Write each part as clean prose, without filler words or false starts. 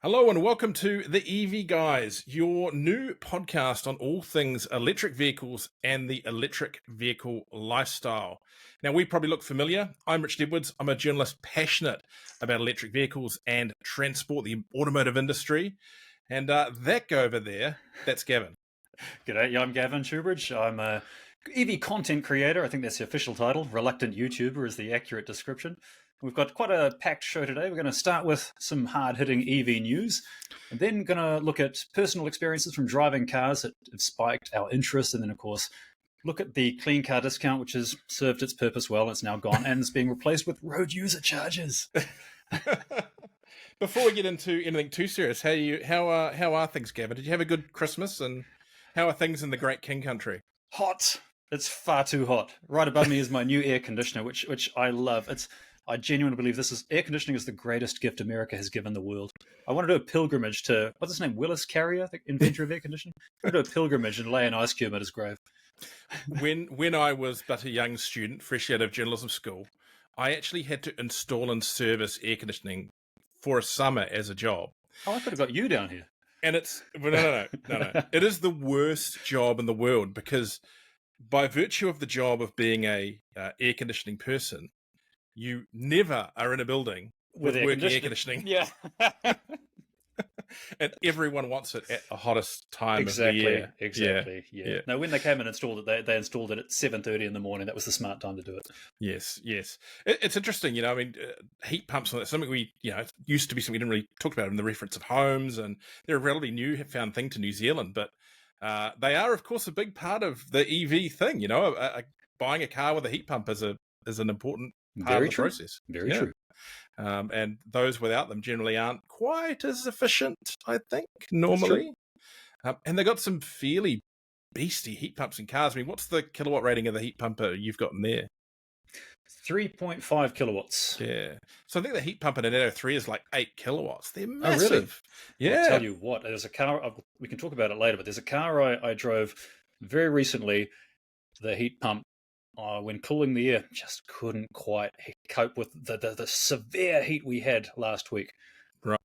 Hello and welcome to the EV Guys, your new podcast on all things electric vehicles and the electric vehicle lifestyle. Now, we probably look familiar. I'm Rich Edwards. I'm a journalist passionate about electric vehicles and transport, the automotive industry. And that guy over there, that's Gavin. G'day, yeah, I'm Gavin Shoebridge. I'm a EV content creator. I think that's the official title. Reluctant YouTuber is the accurate description. We've got quite a packed show today. We're going to start with some hard-hitting EV news, and then going to look at personal experiences from driving cars that have spiked our interest, and then, of course, look at the clean car discount, which has served its purpose well. It's now gone, and it's being replaced with road user charges. Before we get into anything too serious, how are things, Gavin? Did you have a good Christmas, and how are things in the Great King Country? Hot. It's far too hot. Right above me is my new air conditioner, which I love. I genuinely believe air conditioning is the greatest gift America has given the world. I want to do a pilgrimage to, what's his name, Willis Carrier, the inventor of air conditioning? I want to do a pilgrimage and lay an ice cube at his grave. When I was but a young student, fresh out of journalism school, I actually had to install and service air conditioning for a summer as a job. Oh, I could have got you down here. And no. It is the worst job in the world because by virtue of the job of being a air conditioning person, you never are in a building with working air conditioning. Yeah. And everyone wants it at the hottest time of the year. Exactly. Yeah. Now, when they came and installed it, they installed it at 7:30 in the morning. That was the smart time to do it. Yes. It's interesting, heat pumps, something we, used to be something we didn't really talk about in the reference of homes, and they're a relatively new found thing to New Zealand, but they are, of course, a big part of the EV thing. Buying a car with a heat pump is an important part of the process. Very true. And those without them generally aren't quite as efficient, I think, normally. And they got some fairly beastly heat pumps in cars. I mean, what's the kilowatt rating of the heat pump you've got in there? 3.5 kilowatts. Yeah. So I think the heat pump in an Atto 3 is like 8 kilowatts. They're massive. Oh, really? Yeah. I'll tell you what, there's a car, we can talk about it later, but there's a car I drove very recently. The heat pump, when cooling the air, just couldn't quite cope with the severe heat we had last week. Right.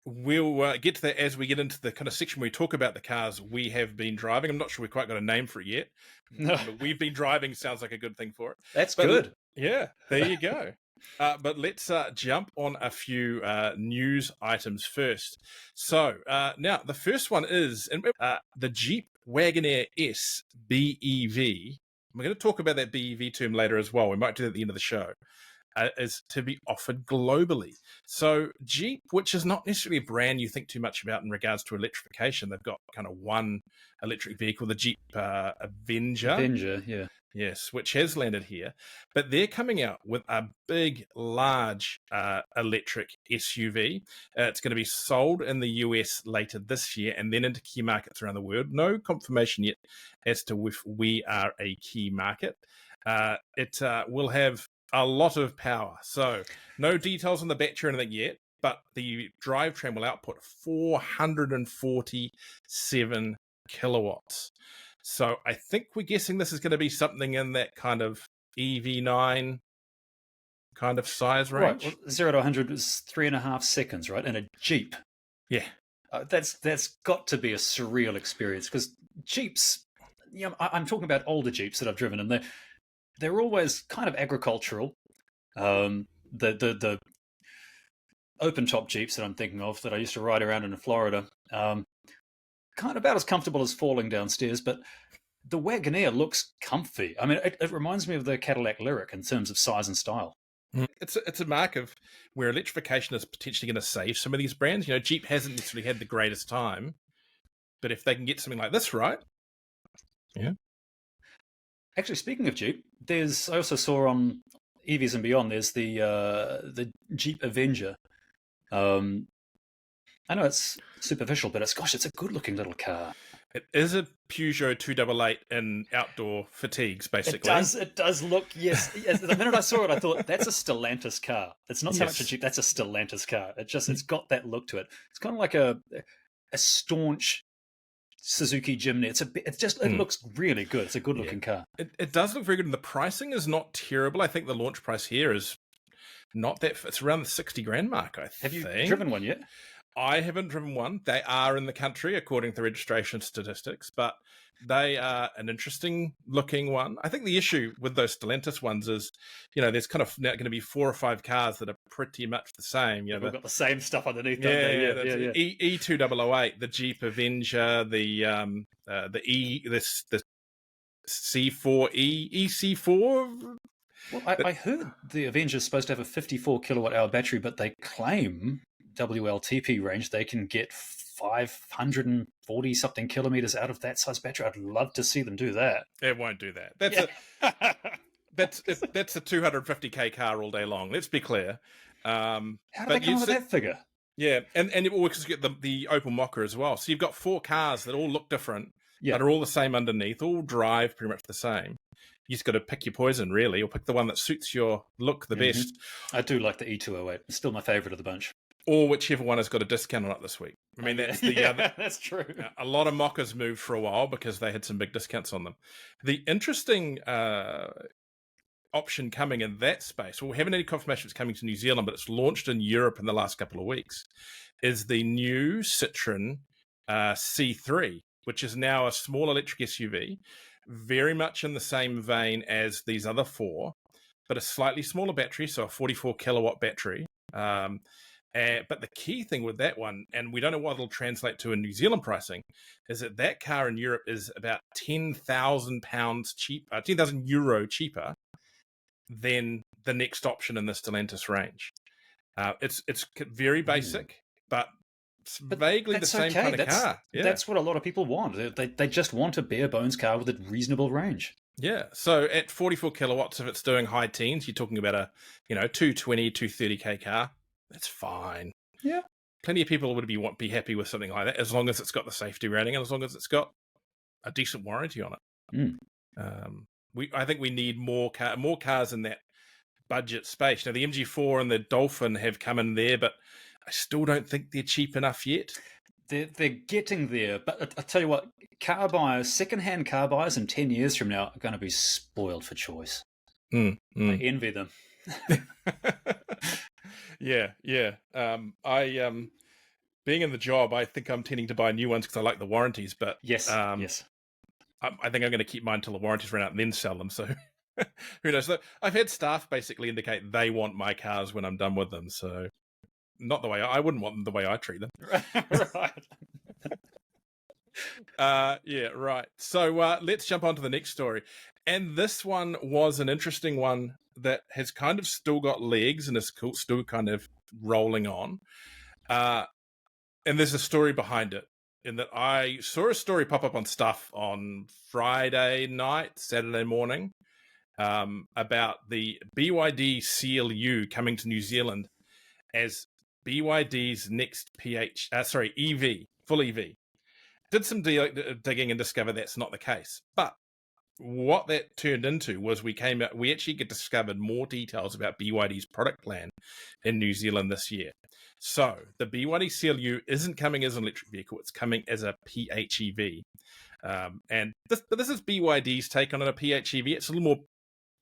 We'll get to that as we get into the kind of section where we talk about the cars we have been driving. I'm not sure we've quite got a name for it yet. No. We've been driving sounds like a good thing for it. That's good. Yeah, there you go. But let's jump on a few news items first. So now the first one is the Jeep Wagoneer S B-EV. We're going to talk about that BEV term later as well. We might do that at the end of the show. Is to be offered globally. So Jeep, which is not necessarily a brand you think too much about in regards to electrification, they've got kind of one electric vehicle, the Jeep Avenger. Avenger, yeah. Yes, which has landed here. But they're coming out with a big, large electric SUV. It's going to be sold in the US later this year and then into key markets around the world. No confirmation yet as to if we are a key market. It will have a lot of power. So no details on the battery or anything yet, but the drivetrain will output 447 kilowatts. So I think we're guessing this is going to be something in that kind of EV9 kind of size range. Right. Well, 0 to 100 is 3.5 seconds, right? In a Jeep. Yeah. That's got to be a surreal experience because Jeeps, I'm talking about older Jeeps that I've driven, and they're always kind of agricultural. The open top Jeeps that I'm thinking of that I used to ride around in Florida, kind of about as comfortable as falling downstairs, but the Wagoneer looks comfy. I mean, it reminds me of the Cadillac Lyric in terms of size and style. It's a mark of where electrification is potentially going to save some of these brands. Jeep hasn't necessarily had the greatest time, but if they can get something like this right, yeah. Actually, speaking of Jeep, I also saw on EVs and Beyond, there's the Jeep Avenger. I know it's superficial, but it's a good-looking little car. It is a Peugeot 288 in outdoor fatigues, basically. It does look, yes. The minute I saw it, I thought, that's a Stellantis car. It's not so much a Jeep, that's a Stellantis car. It's got that look to it. It's kind of like a staunch Suzuki Jimny. It looks really good. It's a good looking car. It does look very good, and the pricing is not terrible. I think the launch price here is not that. It's around the 60 grand mark. I think. Have you driven one yet? I haven't driven one. They are in the country, according to registration statistics, but they are an interesting looking one. I think the issue with those Stellantis ones is, there's kind of now going to be 4 or 5 cars that are pretty much the same. They've all got the same stuff underneath, don't Yeah, they? Yeah. E2008, the Jeep Avenger, the C4E, EC4. Well, I heard the Avenger's supposed to have a 54 kilowatt hour battery, but they claim WLTP range they can get 540 something kilometers out of that size battery. I'd love to see them do that. It won't do that. That's a 250k car all day long. Let's be clear. How do they come up with that figure? Yeah, and you always get the Opel Mokka as well. So you've got 4 cars that all look different, but are all the same underneath, all drive pretty much the same. You just got to pick your poison, really, or pick the one that suits your look the best. I do like the E208. It's still my favourite of the bunch. Or whichever one has got a discount on it this week. I mean, that's the other. That's true. A lot of Mokkas moved for a while because they had some big discounts on them. The interesting option coming in that space, well, we haven't any confirmation it's coming to New Zealand, but it's launched in Europe in the last couple of weeks, is the new Citroen C3, which is now a small electric SUV, very much in the same vein as these other 4, but a slightly smaller battery, so a 44 kilowatt battery. But the key thing with that one, and we don't know what it'll translate to in New Zealand pricing, is that car in Europe is about £10,000 cheap, €10,000 cheaper than the next option in the Stellantis range. It's very basic, but it's vaguely the same kind of car. Yeah. That's what a lot of people want. They just want a bare bones car with a reasonable range. Yeah. So at 44 kilowatts, if it's doing high teens, you're talking about a 220, 230k car. That's fine. Yeah. Plenty of people would be happy with something like that, as long as it's got the safety rating and as long as it's got a decent warranty on it. I think we need more cars in that budget space. Now, the MG4 and the Dolphin have come in there, but I still don't think they're cheap enough yet. They're getting there, but I tell you what, second-hand car buyers in 10 years from now are going to be spoiled for choice. I envy them. Yeah. Being in the job, I think I'm tending to buy new ones because I like the warranties. But yes. I think I'm going to keep mine until the warranties run out and then sell them. So who knows? So I've had staff basically indicate they want my cars when I'm done with them. So not the way I wouldn't want them the way I treat them. Right. Yeah, right. So let's jump on to the next story. And this one was an interesting one that has kind of still got legs and is still kind of rolling on. And there's a story behind it, in that I saw a story pop up on Stuff on Friday night, Saturday morning, about the BYD CLU coming to New Zealand as BYD's next EV, full EV. Did some digging and discovered that's not the case. But what that turned into was we actually discovered more details about BYD's product plan in New Zealand this year. So the BYD CLU isn't coming as an electric vehicle; it's coming as a PHEV. And this is BYD's take on a PHEV. It's a little more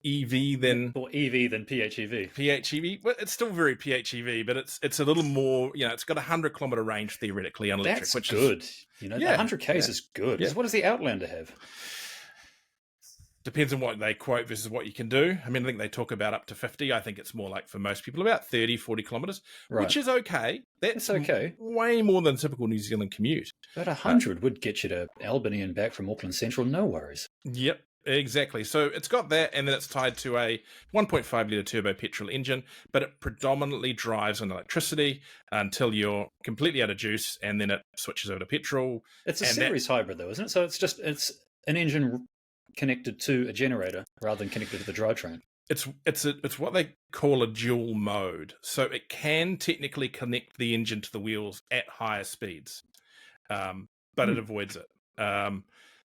EV than PHEV. PHEV, well, it's still very PHEV, but it's a little more. It's got a 100-kilometer range theoretically on electric, That's which good. is 100 k's is good. Yeah. What does the Outlander have? Depends on what they quote versus what you can do. I mean, I think they talk about up to 50. I think it's more like, for most people, about 30, 40 kilometres, which is okay. That's okay. Way more than a typical New Zealand commute. But 100 would get you to Albany and back from Auckland Central, no worries. Yep, exactly. So it's got that, and then it's tied to a 1.5-litre turbo petrol engine, but it predominantly drives on electricity until you're completely out of juice, and then it switches over to petrol. It's a series hybrid, though, isn't it? So it's an engine connected to a generator rather than connected to the drivetrain. It's what they call a dual mode. So it can technically connect the engine to the wheels at higher speeds, but it avoids it.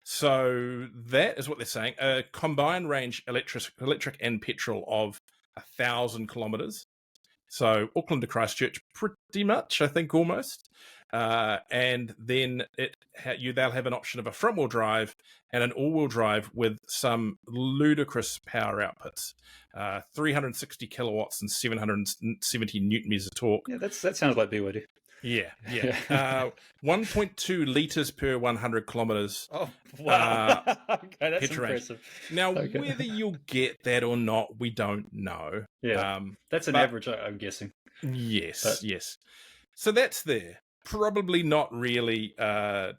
So that is what they're saying. A combined range electric and petrol of 1,000 kilometres. So Auckland to Christchurch, pretty much, I think, almost. And then they'll have an option of a front-wheel drive and an all-wheel drive with some ludicrous power outputs, 360 kilowatts and 770 newton meters of torque. Yeah, that sounds like BYD. Yeah, yeah. Yeah. 1.2 liters per 100 kilometers Oh, wow. Okay, that's petrol range. impressive. Now, Okay. whether you'll get that or not, we don't know. Yeah, that's an But average, I'm guessing. yes, But yes. So that's there. Probably not really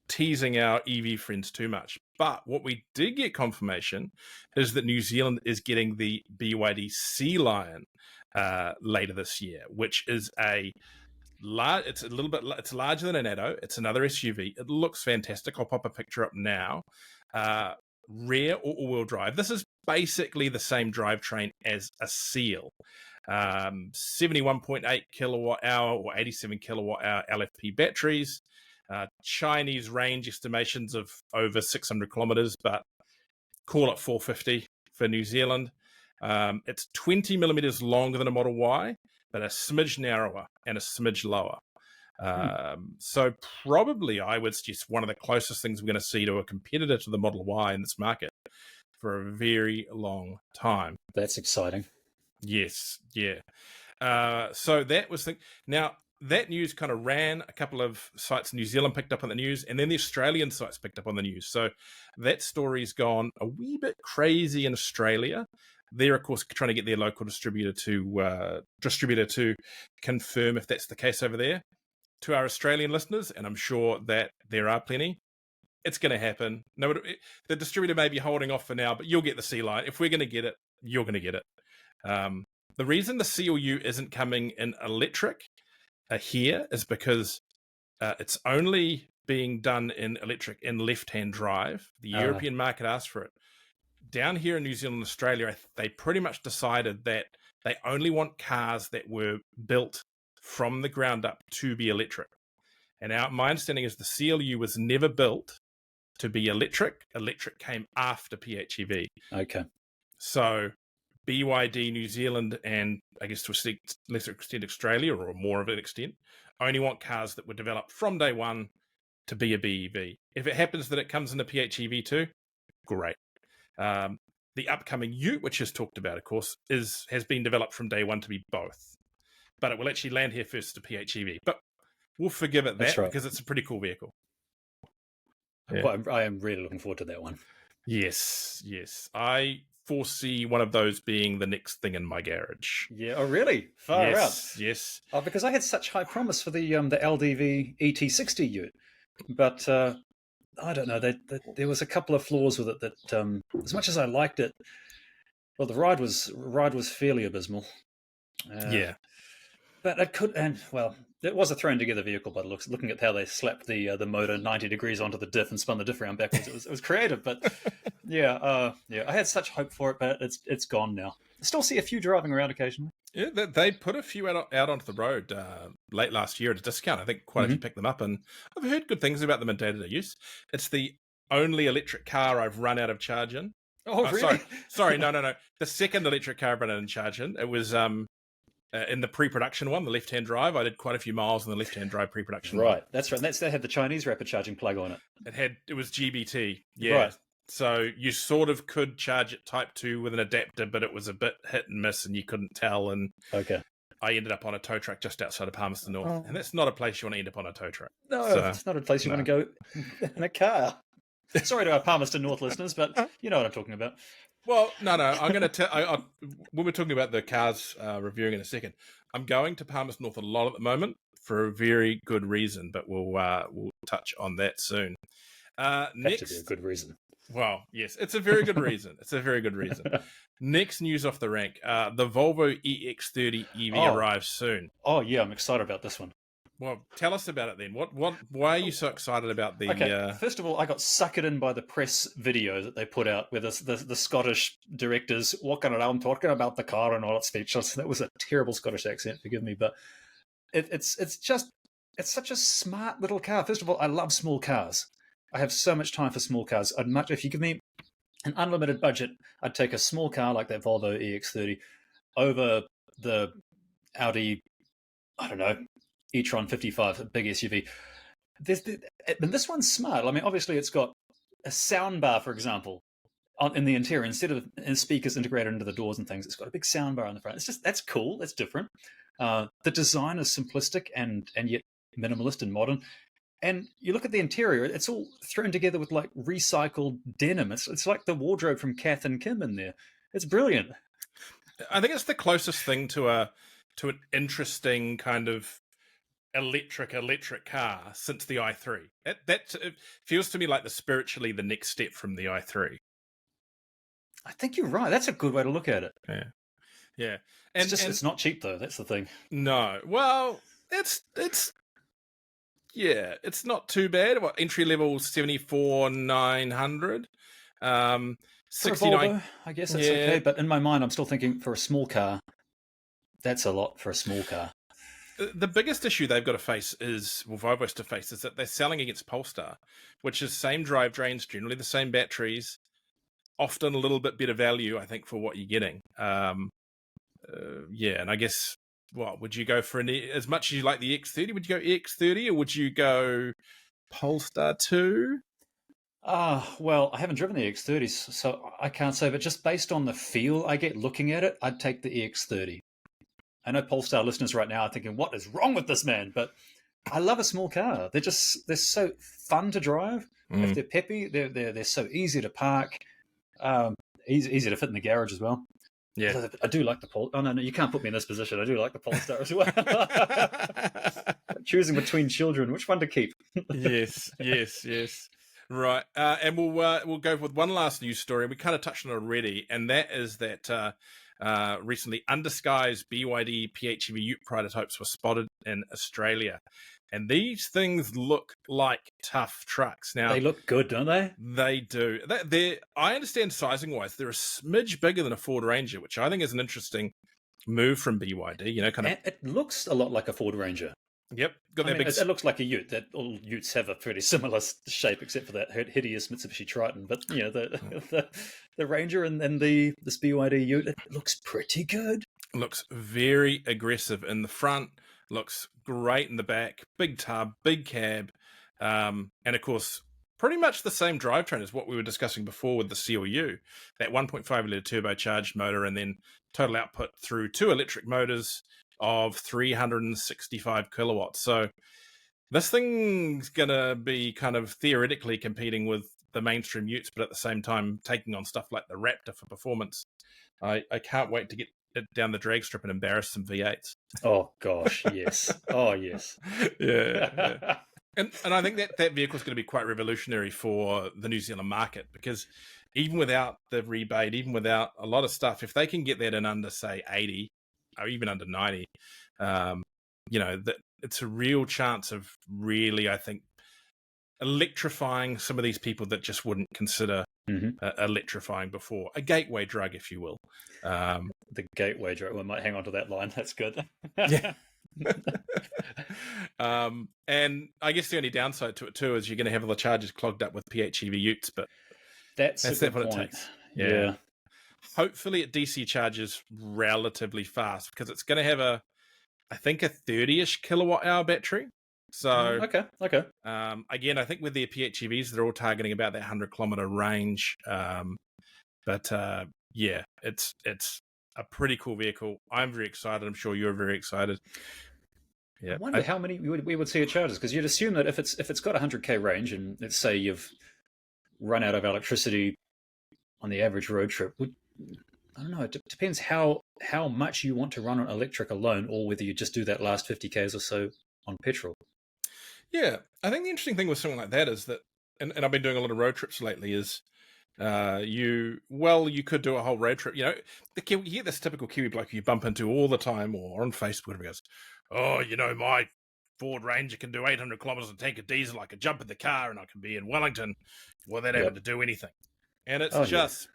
teasing our EV friends too much. But what we did get confirmation is that New Zealand is getting the BYD Sea Lion later this year, which is it's a little bit, it's larger than an Addo. It's another SUV. It looks fantastic. I'll pop a picture up now. Rear or all-wheel drive. This is basically the same drivetrain as a Seal. 71.8 kilowatt hour or 87 kilowatt hour LFP batteries. Chinese range estimations of over 600 kilometers, but call it 450 for New Zealand. It's 20 millimeters longer than a Model Y, but a smidge narrower and a smidge lower. So probably I would suggest one of the closest things we're going to see to a competitor to the Model Y in this market for a very long time. that's exciting. Yes, yeah. So that was now that news kind of ran. A couple of sites in New Zealand picked up on the news, and then the Australian sites picked up on the news. So that story's gone a wee bit crazy in Australia. They're of course trying to get their local distributor to confirm if that's the case over there. To our Australian listeners, and I'm sure that there are plenty, it's going to happen. No, the distributor may be holding off for now, but you'll get the Sea Lion. If we're going to get it, you're going to get it. The reason the CLU isn't coming in electric here is because it's only being done in electric in left-hand drive. The European market asked for it. Down here in New Zealand and Australia, they pretty much decided that they only want cars that were built from the ground up to be electric. And my understanding is the CLU was never built to be electric. Electric came after PHEV. Okay. So BYD New Zealand and I guess to a lesser extent Australia, or more of an extent, only want cars that were developed from day one to be a BEV. If it happens that it comes in a PHEV too, great. The upcoming Ute, which is talked about, of course, has been developed from day one to be both. But it will actually land here first as a PHEV. But we'll forgive it that because it's a pretty cool vehicle. Yeah. Well, I am really looking forward to that one. Yes, yes. I foresee one of those being the next thing in my garage. Yeah. Oh, really? Far out. Yes. Oh, because I had such high promise for the LDV ET60 Ute, but I don't know. There was a couple of flaws with it that, as much as I liked it, well, the ride was fairly abysmal. Yeah. But it could, and well, it was a thrown together vehicle, but looking at how they slapped the motor 90 degrees onto the diff and spun the diff around backwards, it was creative. But yeah, I had such hope for it, but it's gone now. I still see a few driving around occasionally. Yeah, they put a few out onto the road late last year at a discount. I think quite a few picked them up, and I've heard good things about them in day-to-day use. It's the only electric car I've run out of charge in. Oh, really? Sorry, no. The second electric car I've run out of charge in, it was in the pre-production one, the left-hand drive. I did quite a few miles in the left-hand drive pre-production one. Right, that's right. They had the Chinese rapid charging plug on it. It was GBT, yeah. Right. So you sort of could charge it Type 2 with an adapter, but it was a bit hit and miss, and you couldn't tell. And okay, I ended up on a tow truck just outside of Palmerston North, and that's not a place you want to end up on a tow truck. No, it's not a place you want to go in a car. Sorry to our Palmerston North listeners, but you know what I'm talking about. Well, no. I'm going to tell. When we're talking about the cars reviewing in a second, I'm going to Palmerston North a lot at the moment for a very good reason, but we'll touch on that soon. Next, to be a good reason. Well, yes, it's a very good reason. Next news off the rank: the Volvo EX30 EV arrives soon. Oh yeah, I'm excited about this one. Well, tell us about it then. Why are you so excited about the... Okay, first of all, I got suckered in by the press video that they put out where the Scottish directors walking around talking about the car and all its features. That was a terrible Scottish accent, forgive me, but it's such a smart little car. First of all, I love small cars. I have so much time for small cars. If you give me an unlimited budget, I'd take a small car like that Volvo EX30 over the Audi, I don't know, e-tron 55, a big SUV. And this one's smart. I mean, obviously it's got a sound bar, for example, in the interior. Instead of speakers integrated into the doors and things, it's got a big sound bar on the front. That's cool. That's different. The design is simplistic and yet minimalist and modern. And you look at the interior; it's all thrown together with like recycled denim. It's like the wardrobe from Kath and Kim in there. It's brilliant. I think it's the closest thing to an interesting kind of electric car since the i3. It feels to me like spiritually the next step from the i3. I think you're right. That's a good way to look at it. Yeah. And it's not cheap though. That's the thing. No. Well, it's not too bad. What, entry level 74,900. 69. Volvo, I guess that's okay. But in my mind, I'm still thinking for a small car, that's a lot for a small car. The biggest issue they've got to face Volvo's to face, is that they're selling against Polestar, which is same drivetrains, generally the same batteries, often a little bit better value, I think, for what you're getting. And I guess, what would you go for? As much as you like the X30, would you go X30 or would you go Polestar 2? Well, I haven't driven the EX30, so I can't say, but just based on the feel I get looking at it, I'd take the EX30. I know Polestar listeners right now are thinking, what is wrong with this man? But I love a small car. They're so fun to drive. If they're peppy, they're so easy to park, easy to fit in the garage as well. Yeah. I do like the Polestar. Oh, no, you can't put me in this position. I do like the Polestar as well. Choosing between children, which one to keep? Yes. Right, and we'll go with one last news story. We kind of touched on it already, and that is that recently undisguised BYD PHEV Ute prototypes were spotted in Australia, and these things look like tough trucks. Now they look good, don't they? They do. I understand sizing wise, they're a smidge bigger than a Ford Ranger, which I think is an interesting move from BYD. It looks a lot like a Ford Ranger. Yep, it looks like a Ute. That all Utes have a pretty similar shape, except for that hideous Mitsubishi Triton. But the Ranger and this BYD Ute, it looks pretty good. Looks very aggressive in the front. Looks great in the back. Big tub, big cab, and of course, pretty much the same drivetrain as what we were discussing before with the CLU. That 1.5 litre turbocharged motor, and then total output through 2 electric motors of 365 kilowatts. So this thing's going to be kind of theoretically competing with the mainstream Utes, but at the same time taking on stuff like the Raptor for performance. I can't wait to get it down the drag strip and embarrass some V8s. Oh, gosh, yes. Oh, yes. Yeah. And I think that vehicle is going to be quite revolutionary for the New Zealand market, because even without the rebate, even without a lot of stuff, if they can get that in under, say, 80, or even under 90, that it's a real chance of really, I think, electrifying some of these people that just wouldn't consider electrifying before. A gateway drug, if you will. The gateway drug. We might hang on to that line. That's good. Yeah. And I guess the only downside to it too is you're going to have all the chargers clogged up with PHEV Utes, but that's what it takes. Yeah. Hopefully it DC charges relatively fast, because it's going to have I think a 30-ish kilowatt hour battery. So okay. Again, I think with their PHEVs, they're all targeting about that 100-kilometer range. But it's a pretty cool vehicle. I'm very excited. I'm sure you're very excited. Yeah. I wonder how many we would see at charges, because you'd assume that if it's got 100k range, and let's say you've run out of electricity on the average road trip, I don't know. It depends how much you want to run on electric alone, or whether you just do that last 50k's or so on petrol. Yeah, I think the interesting thing with something like that is that, and I've been doing a lot of road trips lately, is you could do a whole road trip. You get this typical Kiwi bloke you bump into all the time, or on Facebook, where he goes, "Oh, my Ford Ranger can do 800 kilometers and tank of diesel. I can jump in the car and I can be in Wellington without having to do anything." And it's just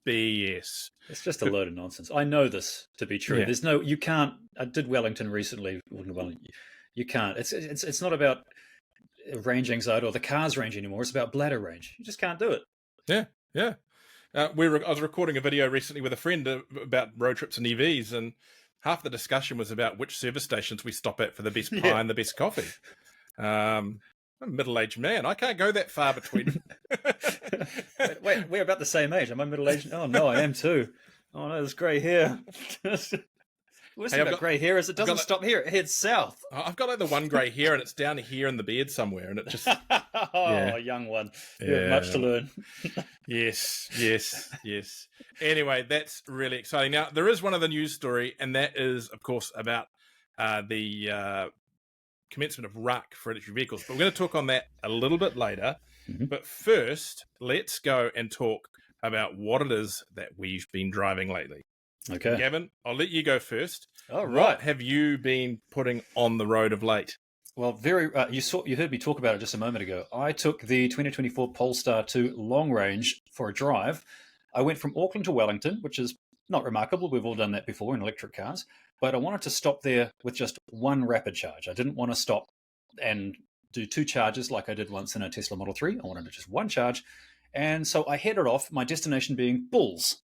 BS. It's just a load of nonsense. I know this to be true. Yeah. You can't. I did Wellington recently. You can't. It's not about range anxiety or the car's range anymore. It's about bladder range. You just can't do it. Yeah. I was recording a video recently with a friend about road trips and EVs, and half the discussion was about which service stations we stop at for the best pie and the best coffee. I'm a middle-aged man. I can't go that far between. Wait, we're about the same age. Am I middle-aged? Oh, no, I am too. Oh, no, there's grey hair. What's Hey, I've about got- grey hair is it I've got doesn't stop here; it heads south. I've got like the one grey hair, and it's down here in the beard somewhere, and it just Oh, young one, you have much to learn. yes. Anyway, that's really exciting. Now, there is one other news story, and that is, of course, about the commencement of RUC for electric vehicles. But we're going to talk on that a little bit later. Mhm. But first, let's go and talk about what it is that we've been driving lately. Okay. Gavin, I'll let you go first. All What right. have you been putting on the road of late? Well, you heard me talk about it just a moment ago. I took the 2024 Polestar 2 long range for a drive. I went from Auckland to Wellington, which is not remarkable. We've all done that before in electric cars. But I wanted to stop there with just one rapid charge. I didn't want to stop and do two charges like I did once in a Tesla Model 3. I wanted to just one charge. And so I headed off, my destination being Bulls,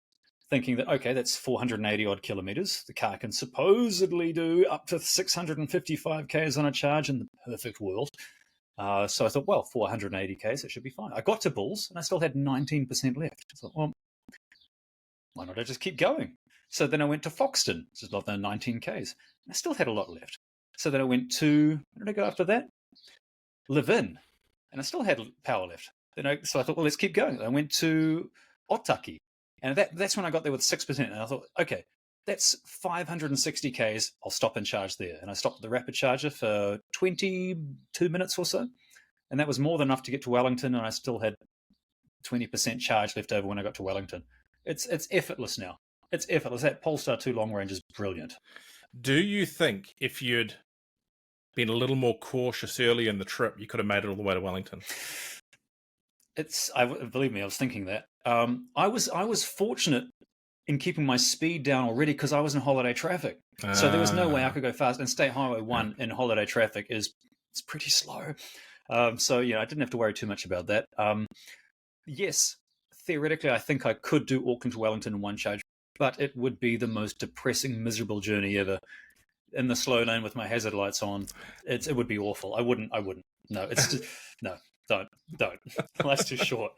thinking that, okay, that's 480 odd kilometers. The car can supposedly do up to 655 Ks on a charge in the perfect world. So I thought, well, 480 Ks, it should be fine. I got to Bulls and I still had 19% left. I thought, well, why not I just keep going? So then I went to Foxton, which is another 19 Ks. I still had a lot left. So then I went to, where did I go after that? Levin, and I still had power left. So I thought, well, let's keep going. I went to Otaki, and that's when I got there with 6%. And I thought, okay, that's 560 Ks. I'll stop and charge there. And I stopped at the rapid charger for 22 minutes or so. And that was more than enough to get to Wellington, and I still had 20% charge left over when I got to Wellington. It's effortless now. It's effortless. That Polestar 2 long range is brilliant. Do you think if you'd been a little more cautious early in the trip, you could have made it all the way to Wellington? Believe me, I was thinking that. I was fortunate in keeping my speed down already because I was in holiday traffic. So there was no way I could go fast. And State Highway 1 in holiday traffic it's pretty slow. So I didn't have to worry too much about that. Yes, theoretically, I think I could do Auckland to Wellington in one charge, but it would be the most depressing, miserable journey ever. In the slow lane with my hazard lights on, it would be awful. I wouldn't. No, it's just, no. Don't. Life's too short.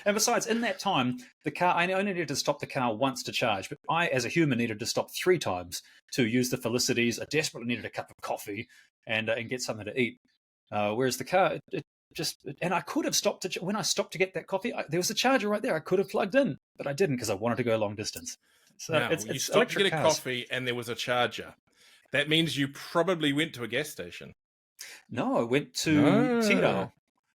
And besides, in that time, the car, I only needed to stop the car once to charge, but I, as a human, needed to stop 3 times to use the Felicities. I desperately needed a cup of coffee and get something to eat. Whereas the car, and I could have stopped when I stopped to get that coffee. There was a charger right there. I could have plugged in, but I didn't because I wanted to go a long distance. So now, it's you stopped to electric get a cars. coffee and there was a charger. That means you probably went to a gas station. No, I went to Tidal.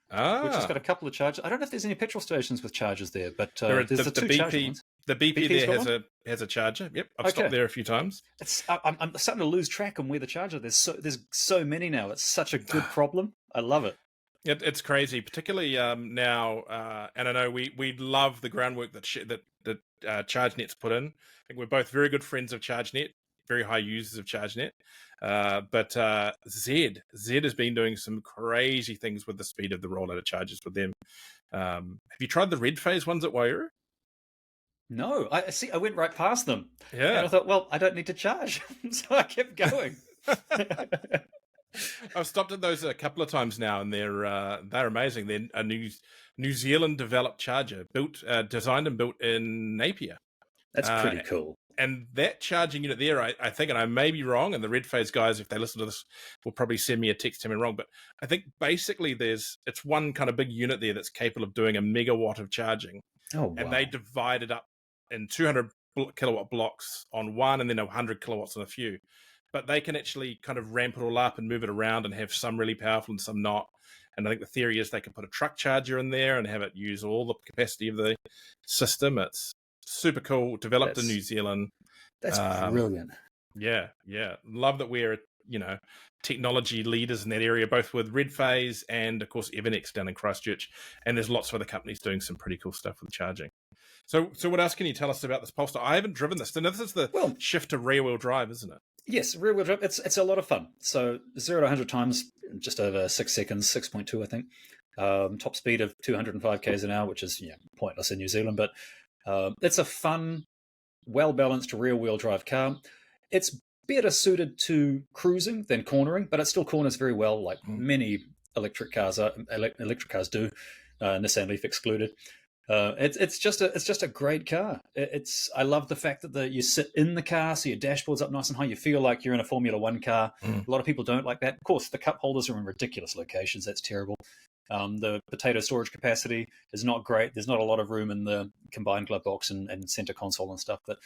Which has got a couple of chargers. I don't know if there's any petrol stations with chargers there, but there's the 2 charger ones. The BP BP's there has a charger. Yep, I've Okay. stopped there a few times. I'm starting to lose track on where the charger. There's so many now. It's such a good problem. I love it. It's crazy, particularly now. And I know we love the groundwork that ChargeNet's put in. I think we're both very good friends of ChargeNet, very high users of ChargeNet. But Zed has been doing some crazy things with the speed of the rollout of chargers with them. Have you tried the red phase ones at Waiouru? No, I went right past them. Yeah. And I thought, well, I don't need to charge. So I kept going. I've stopped at those a couple of times now, and they're amazing. They're a New Zealand developed charger, designed and built in Napier. That's pretty cool. And that charging unit there, I think, and I may be wrong, and the Red Phase guys, if they listen to this, will probably send me a text telling me wrong, but I think basically it's one kind of big unit there that's capable of doing a megawatt of charging. Oh, wow. And they divide it up in 200 kilowatt blocks on one and then 100 kilowatts on a few. But they can actually kind of ramp it all up and move it around and have some really powerful and some not. And I think the theory is they can put a truck charger in there and have it use all the capacity of the system. It's super cool, developed in New Zealand. That's brilliant. Yeah. Love that we're, technology leaders in that area, both with Red Phase and, of course, Evernex down in Christchurch. And there's lots of other companies doing some pretty cool stuff with charging. So what else can you tell us about this Polestar? I haven't driven this. Now, this is the shift to rear-wheel drive, isn't it? Yes, rear-wheel drive. It's a lot of fun. So 0 to 100 times, just over 6 seconds, 6.2, I think. Top speed of 205 k's an hour, which is pointless in New Zealand, but it's a fun, well-balanced rear-wheel drive car. It's better suited to cruising than cornering, but it still corners very well, like many electric cars do, Nissan Leaf excluded. It's just a great car. I love the fact that you sit in the car, so your dashboard's up nice and high. You feel like you're in a Formula One car. A lot of people don't like that. Of course, the cup holders are in ridiculous locations. That's terrible. The potato storage capacity is not great. There's not a lot of room in the combined glove box and center console and stuff. But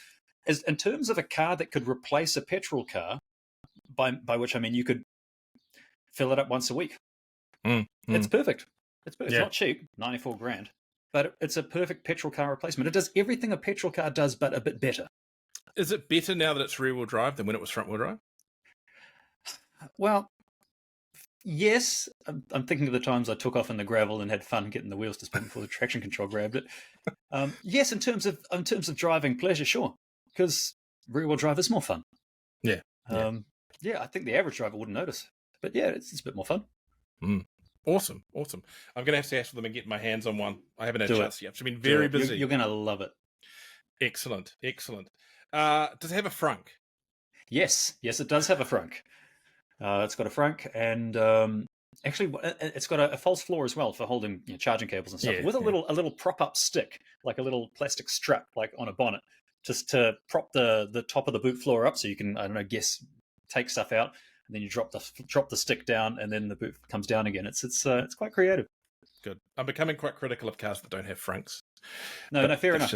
in terms of a car that could replace a petrol car, by which I mean you could fill it up once a week. It's perfect. It's not cheap, 94 grand, but it's a perfect petrol car replacement. It does everything a petrol car does, but a bit better. Is it better now that it's rear-wheel drive than when it was front-wheel drive? Well, yes. I'm thinking of the times I took off in the gravel and had fun getting the wheels to spin before the traction control grabbed it. Yes, in terms of driving pleasure, sure, because rear-wheel drive is more fun. Yeah. I think the average driver wouldn't notice, but yeah, it's a bit more fun. Awesome. I'm going to have to ask for them and get my hands on one. I haven't had a chance yet. I've been very busy. You're going to love it. Excellent. Does it have a frunk? Yes, it does have a frunk. It's got a frunk, and actually, it's got a false floor as well for holding charging cables and stuff, with a little prop-up stick, like a little plastic strap, like on a bonnet, just to prop the top of the boot floor up, so you can, I don't know, take stuff out, and then you drop the stick down, and then the boot comes down again. It's quite creative. Good. I'm becoming quite critical of cars that don't have frunks. No, fair enough.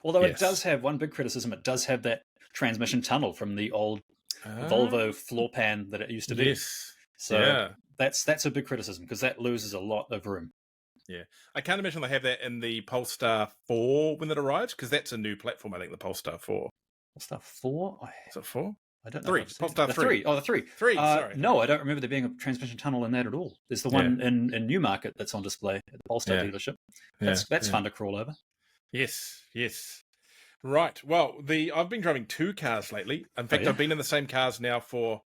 Although it does have one big criticism. It does have that transmission tunnel from the old Volvo floor pan that it used to be. Yes. So that's a big criticism, because that loses a lot of room. Yeah. I can't imagine they have that in the Polestar 4 when it arrives, because that's a new platform, I think, the Polestar 4. Polestar 4? Is it 4? I don't know. 3. Polestar 3. Oh, the 3. 3, sorry. No, I don't remember there being a transmission tunnel in that at all. There's the one in Newmarket that's on display at the Polestar dealership. That's fun to crawl over. Yes. Right. Well, I've been driving 2 cars lately. In fact, I've been in the same cars now for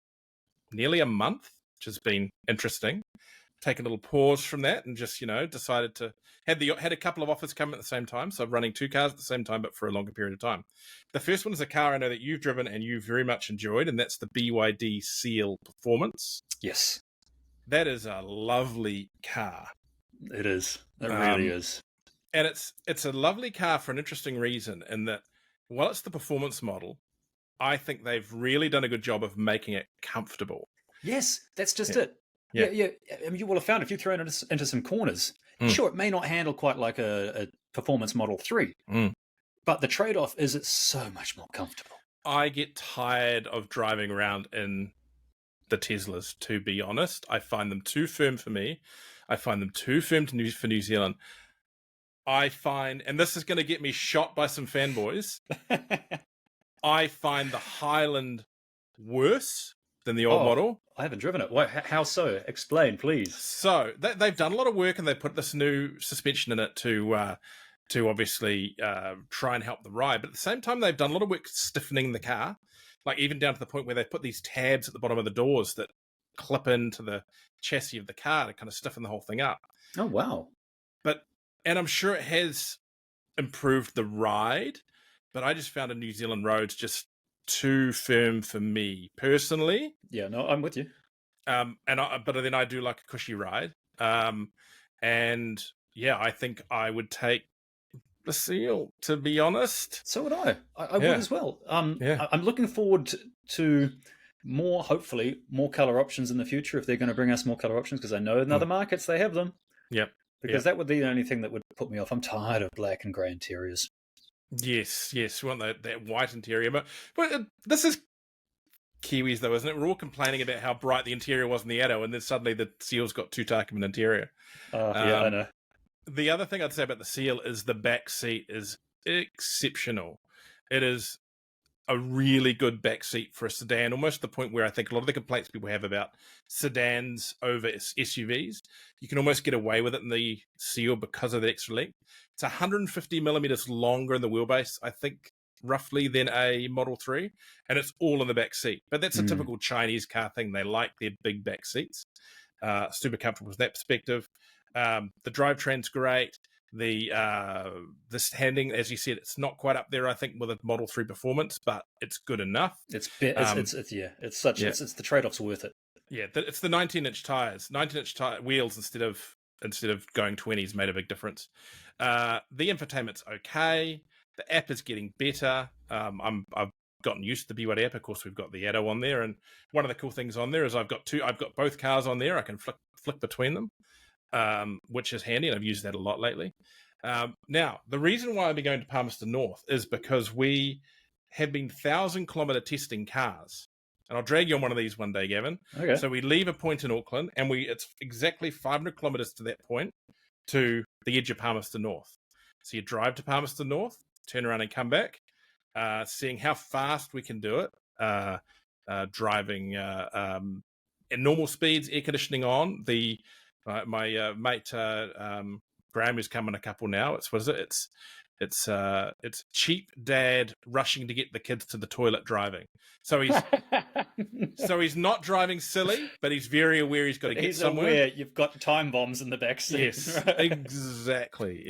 nearly a month, which has been interesting. Taken a little pause from that and just, decided to had a couple of offers come at the same time. So I'm running 2 cars at the same time, but for a longer period of time. The first one is a car I know that you've driven and you very much enjoyed, and that's the BYD Seal Performance. Yes. That is a lovely car. It is. It really is. And it's a lovely car for an interesting reason, in that while it's the performance model, I think they've really done a good job of making it comfortable. Yes, that's just it. Yeah. I mean, you will have found if you throw it into some corners, sure, it may not handle quite like a performance Model 3, but the trade-off is it's so much more comfortable. I get tired of driving around in the Teslas, to be honest. I find them too firm for me. I find them too firm for New Zealand. I find, and this is going to get me shot by some fanboys, I find the Highland worse than the old model. I haven't driven it. How so? Explain, please. So they've done a lot of work, and they put this new suspension in it to obviously try and help the ride. But at the same time, they've done a lot of work stiffening the car, like even down to the point where they've put these tabs at the bottom of the doors that clip into the chassis of the car to kind of stiffen the whole thing up. Oh, wow. And I'm sure it has improved the ride, but I just found New Zealand roads just too firm for me personally. Yeah, no, I'm with you. But then I do like a cushy ride. And yeah, I think I would take the Seal, to be honest. So would I. I would as well. I'm looking forward to hopefully more color options in the future, if they're going to bring us more color options, because I know in other markets they have them. Yep. Because that would be the only thing that would put me off. I'm tired of black and grey interiors. Yes. We want that white interior. But this is Kiwis, though, isn't it? We're all complaining about how bright the interior was in the Addo, and then suddenly the Seal's got too dark of an interior. I know. The other thing I'd say about the Seal is the back seat is exceptional. It is a really good back seat for a sedan, almost to the point where I think a lot of the complaints people have about sedans over SUVs, you can almost get away with it in the Seal because of the extra length. It's 150 millimeters longer in the wheelbase, I think, roughly, than a Model 3, and it's all in the back seat. But that's a typical Chinese car thing. They like their big back seats. Super comfortable from that perspective. The drivetrain's great. The standing, as you said, it's not quite up there, I think, with a Model 3 performance, but it's good enough. It's the trade-off's worth it. Yeah, it's the 19-inch tires, 19-inch wheels instead of instead of going 20s made a big difference. The infotainment's okay. The app is getting better. I've gotten used to the BYD app. Of course, we've got the Addo on there, and one of the cool things on there is I've got both cars on there. I can flick between them, which is handy, and I've used that a lot lately. Now, the reason why I've been going to Palmerston North is because we have been 1,000-kilometre testing cars. And I'll drag you on one of these one day, Gavin. Okay. So we leave a point in Auckland, and it's exactly 500 kilometres to that point, to the edge of Palmerston North. So you drive to Palmerston North, turn around and come back, seeing how fast we can do it, driving at normal speeds, air conditioning on. My mate Graham, who's come in a couple now. It's cheap dad rushing to get the kids to the toilet driving. So he's not driving silly, but he's very aware he's got to get somewhere. Aware you've got time bombs in the back seat. Yes, exactly.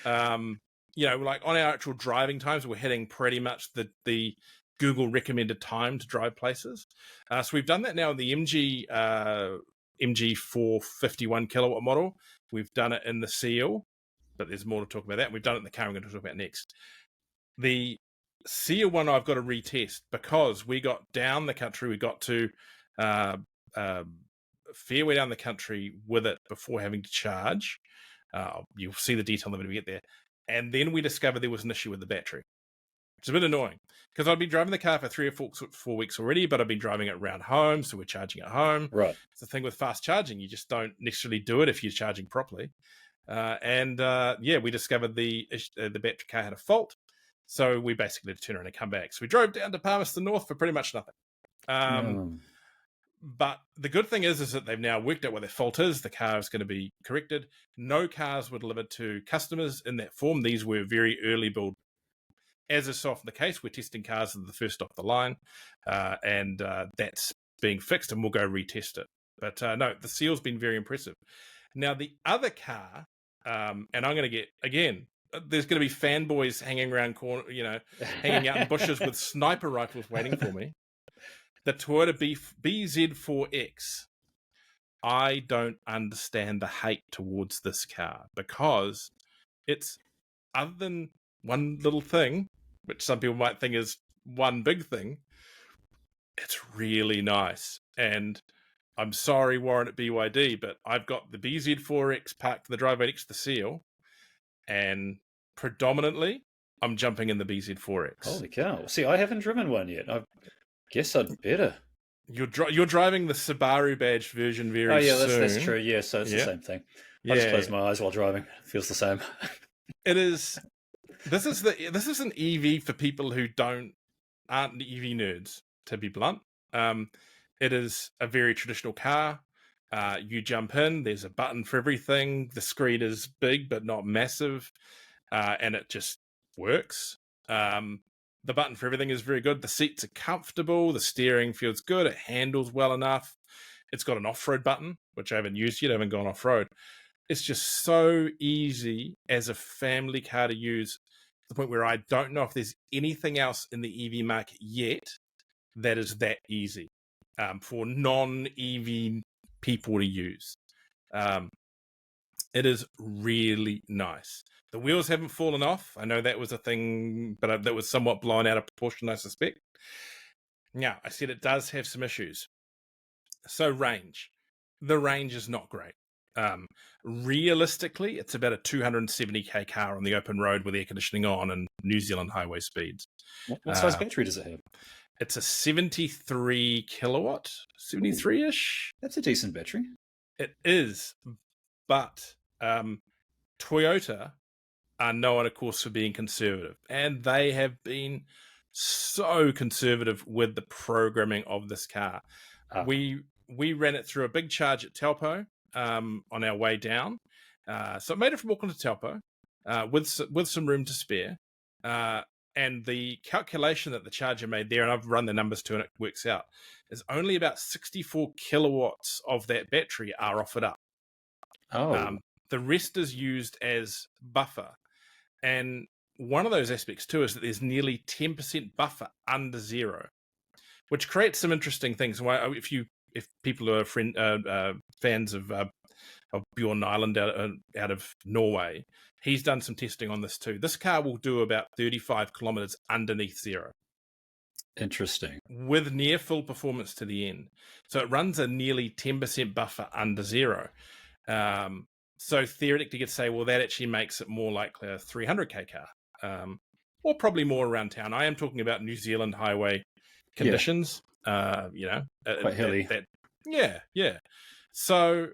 Like on our actual driving times, we're hitting pretty much the Google recommended time to drive places. So we've done that now in the MG 451 kilowatt model. We've done it in the Seal, but there's more to talk about that. We've done it in the car I'm going to talk about next. The Seal one I've got to retest because we got down the country. We got to a fair way down the country with it before having to charge. You'll see the detail when we get there. And then we discovered there was an issue with the battery. It's a bit annoying because I've been driving the car for 3 or 4 weeks already, but I've been driving it around home, so we're charging at home. Right. It's the thing with fast charging. You just don't necessarily do it if you're charging properly. We discovered the battery car had a fault, so we basically had to turn around and come back. So we drove down to Palmerston North for pretty much nothing. But the good thing is that they've now worked out what their fault is. The car is going to be corrected. No cars were delivered to customers in that form. These were very early build. As is so often the case, we're testing cars that are the first off the line, and that's being fixed, and we'll go retest it. But no, the Seal's been very impressive. Now, the other car, and I'm going to get, again, there's going to be fanboys hanging around hanging out in bushes with sniper rifles waiting for me. The Toyota BZ4X. I don't understand the hate towards this car because it's, other than one little thing, which some people might think is one big thing, it's really nice. And I'm sorry, Warren at BYD, but I've got the BZ4X parked in the driveway next to the Seal, and predominantly I'm jumping in the BZ4X. Holy cow. See, I haven't driven one yet. I guess I'd better. You're driving the Subaru badged version very soon. Oh, yeah, that's true. Yeah, so it's the same thing. I just close my eyes while driving. It feels the same. It is. This is an EV for people who aren't EV nerds, to be blunt. It is a very traditional car. You jump in, there's a button for everything. The screen is big but not massive, and it just works. The button for everything is very good. The seats are comfortable. The steering feels good. It handles well enough. It's got an off-road button, which I haven't used yet. I haven't gone off-road. It's just so easy as a family car to use, to the point where I don't know if there's anything else in the EV market yet that is that easy for non-EV people to use. It is really nice. The wheels haven't fallen off. I know that was a thing, but that was somewhat blown out of proportion, I suspect. Now, I said it does have some issues. So range. The range is not great. Realistically, it's about a 270k car on the open road with air conditioning on and New Zealand highway speeds. What size battery does it have? It's a 73 kilowatt, 73-ish. That's a decent battery. It is, but Toyota are known, of course, for being conservative, and they have been so conservative with the programming of this car. We ran it through a big charge at Taupo on our way down, so it made it from Auckland to Taupo with some room to spare. And the calculation that the charger made there, and I've run the numbers to it, and it works out, is only about 64 kilowatts of that battery are offered up. The rest is used as buffer. And one of those aspects too is that there's nearly 10% buffer under zero, which creates some interesting things. If people are fans of of Bjorn Island out of Norway. He's done some testing on this too. This car will do about 35 kilometers underneath zero. Interesting. With near full performance to the end. So it runs a nearly 10% buffer under zero. So theoretically, you could say, well, that actually makes it more likely a 300k car, or probably more around town. I am talking about New Zealand highway conditions. Quite hilly. Yeah. So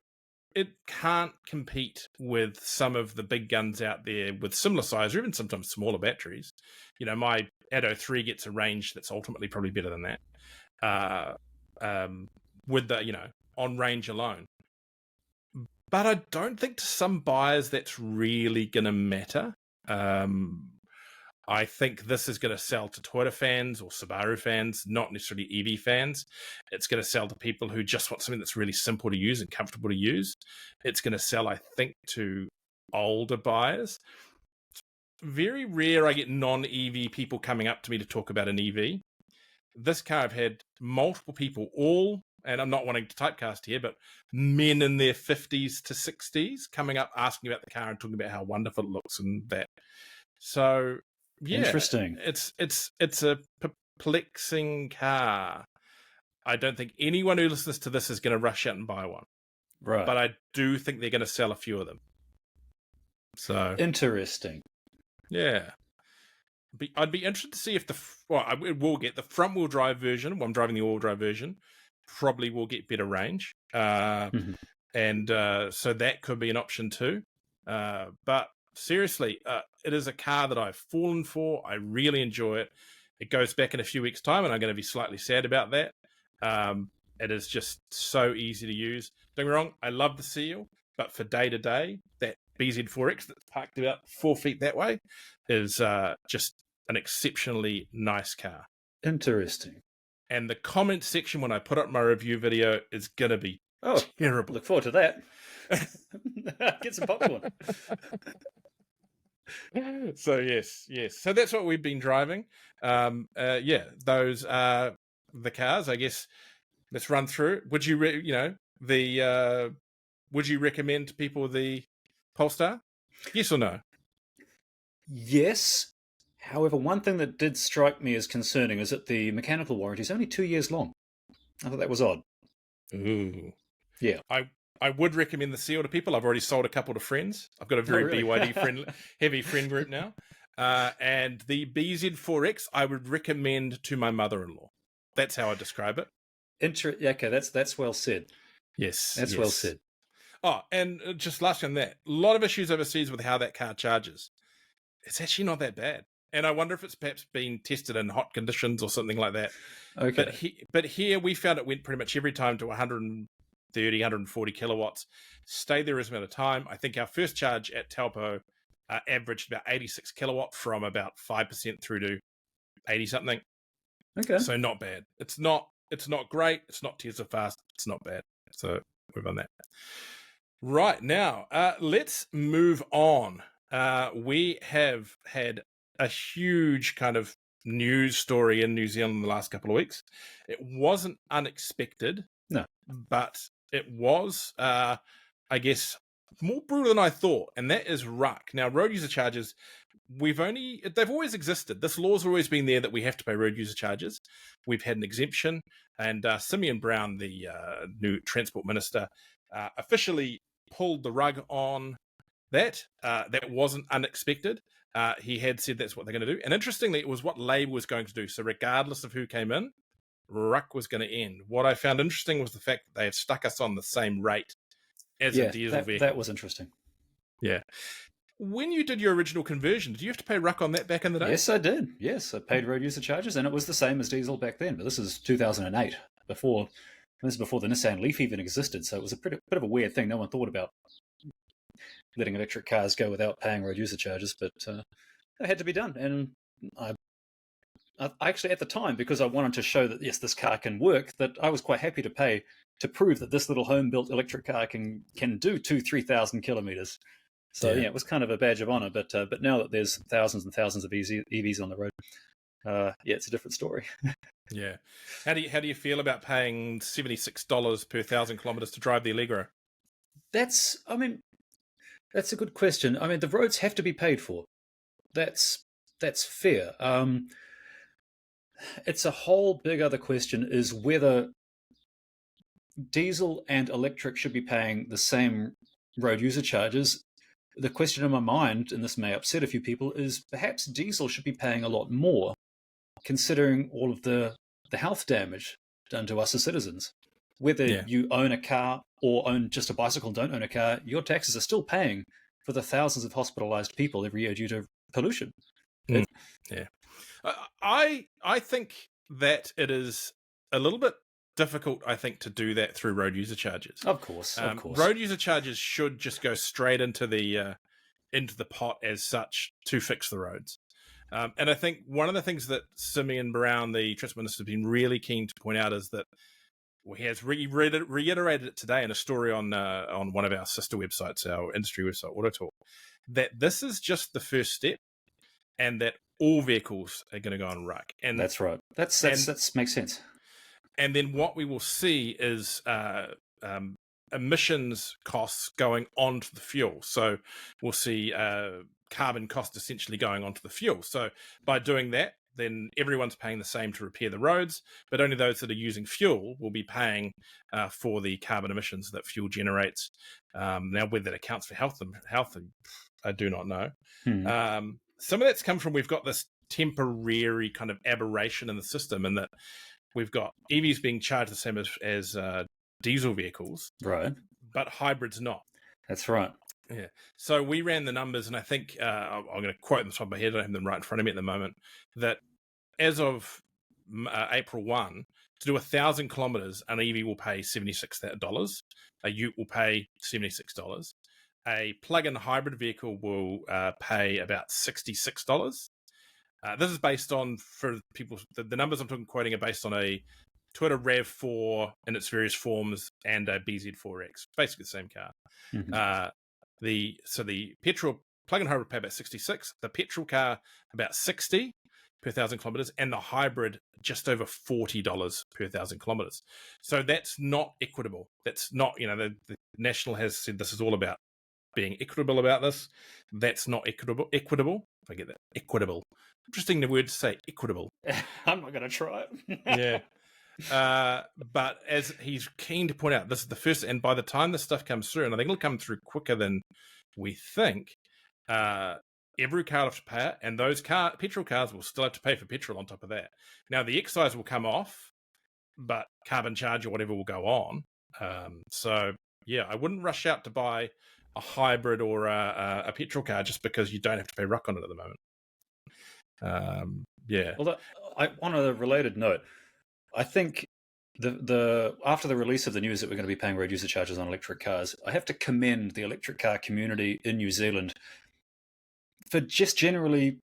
it can't compete with some of the big guns out there with similar size or even sometimes smaller batteries. My Atto 3 gets a range that's ultimately probably better than that, with the, on range alone. But I don't think to some buyers that's really going to matter. I think this is going to sell to Toyota fans or Subaru fans, not necessarily EV fans. It's going to sell to people who just want something that's really simple to use and comfortable to use. It's going to sell, I think, to older buyers. It's very rare I get non-EV people coming up to me to talk about an EV. This car, I've had multiple people, all, and I'm not wanting to typecast here, but men in their 50s to 60s coming up asking about the car and talking about how wonderful it looks and that. So, yeah, interesting. It's a perplexing car. I don't think anyone who listens to this is going to rush out and buy one. Right. But I do think they're going to sell a few of them. So interesting. Yeah. I'd be interested to see if it will get the front wheel drive version. Well, I'm driving the all drive version. Probably will get better range. And so that could be an option too. But seriously, it is a car that I've fallen for. I really enjoy it. It goes back in a few weeks' time, and I'm going to be slightly sad about that. It is just so easy to use. Don't get me wrong, I love the Seal, but for day-to-day, that BZ4X that's parked about 4 feet that way is just an exceptionally nice car. Interesting. And the comment section when I put up my review video is going to be terrible. Look forward to that. Get some popcorn. So yes. So that's what we've been driving. Those are the cars. I guess let's run through. Would you, would you recommend to people the Polestar? Yes or no? Yes. However, one thing that did strike me as concerning is that the mechanical warranty is only 2 years long. I thought that was odd. Ooh. Yeah. I would recommend the Seal to people. I've already sold a couple to friends. I've got a very BYD heavy friend group now. And the BZ4X, I would recommend to my mother-in-law. That's how I describe it. Okay, that's well said. Yes. That's well said. Oh, and just last on that, a lot of issues overseas with how that car charges. It's actually not that bad. And I wonder if it's perhaps been tested in hot conditions or something like that. Okay. But here we found it went pretty much every time to 130, 140 kilowatts. Stayed there as amount of time. I think our first charge at Taupo averaged about 86 kilowatt from about 5% through to 80 something. Okay. So not bad. It's not great. It's not Tesla fast. It's not bad. So we've done that. Right now, let's move on. We have had a huge kind of news story in New Zealand in the last couple of weeks. It wasn't unexpected. No. But it was, I guess, more brutal than I thought, and that is RUC. Now, road user charges, they've always existed. This law's always been there that we have to pay road user charges. We've had an exemption, and Simeon Brown, the new Transport Minister, officially pulled the rug on that. That wasn't unexpected. He had said that's what they're going to do. And interestingly, it was what Labour was going to do. So regardless of who came in, RUC was going to end. What I found interesting was the fact that they have stuck us on the same rate as a diesel vehicle. That was interesting. Yeah. When you did your original conversion, did you have to pay RUC on that back in the day? Yes, I did. Yes, I paid road user charges, and it was the same as diesel back then. But this is 2008. This is before the Nissan Leaf even existed, so it was a bit of a weird thing. No one thought about letting electric cars go without paying road user charges, but it had to be done. And I actually, at the time, because I wanted to show that, yes, this car can work, that I was quite happy to pay to prove that this little home-built electric car can do 3,000 kilometers. So yeah, it was kind of a badge of honor. But now that there's thousands and thousands of EVs on the road, it's a different story. Yeah. How do you feel about paying $76 per 1,000 kilometers to drive the Allegro? I mean, that's a good question. I mean, the roads have to be paid for. That's that's fair. It's a whole big other question is whether diesel and electric should be paying the same road user charges. The question in my mind, and this may upset a few people, is perhaps diesel should be paying a lot more, considering all of the health damage done to us as citizens. Whether Yeah. you own a car or own just a bicycle and don't own a car, your taxes are still paying for the thousands of hospitalized people every year due to pollution. Mm. Yeah. I think that it is a little bit difficult, I think, to do that through road user charges. Of course. Road user charges should just go straight into the pot as such to fix the roads. And I think one of the things that Simeon Brown, the Transport Minister, has been really keen to point out is that he has reiterated it today in a story on one of our sister websites, our industry website, Auto Talk, that this is just the first step, and that all vehicles are going to go on RUC. And that's right. That makes sense. And then what we will see is emissions costs going onto the fuel. So we'll see carbon cost essentially going onto the fuel. So by doing that, then everyone's paying the same to repair the roads, but only those that are using fuel will be paying for the carbon emissions that fuel generates. Now, whether that accounts for health, I do not know. Some of that's come from, we've got this temporary kind of aberration in the system, and that we've got EVs being charged the same as diesel vehicles, right? But hybrids not. That's right. Yeah. So we ran the numbers, and I think I'm going to quote them off the top of my head. I don't have them right in front of me at the moment. That as of April 1, to do 1,000 kilometers, an EV will pay $76. A Ute will pay $76. A plug-in hybrid vehicle will pay about $66. This is based on, for people, the numbers I'm quoting are based on a Toyota RAV4 in its various forms and a BZ4X, basically the same car. Mm-hmm. The petrol plug-in hybrid pay about 66, the petrol car about 60 per 1,000 kilometers, and the hybrid just over $40 per 1,000 kilometers. So that's not equitable. That's not, the National has said this is all about being equitable about this. That's not equitable. If I get that, equitable. Interesting the word to say, equitable. I'm not going to try it. Yeah. But as he's keen to point out, this is the first, and by the time this stuff comes through, and I think it'll come through quicker than we think, every car will have to pay it, and those petrol cars will still have to pay for petrol on top of that. Now, the excise will come off, but carbon charge or whatever will go on. So, yeah, I wouldn't rush out to buy a hybrid or a petrol car just because you don't have to pay RUC on it at the moment. Yeah. Well, on a related note, I think the after the release of the news that we're going to be paying road user charges on electric cars, I have to commend the electric car community in New Zealand for just generally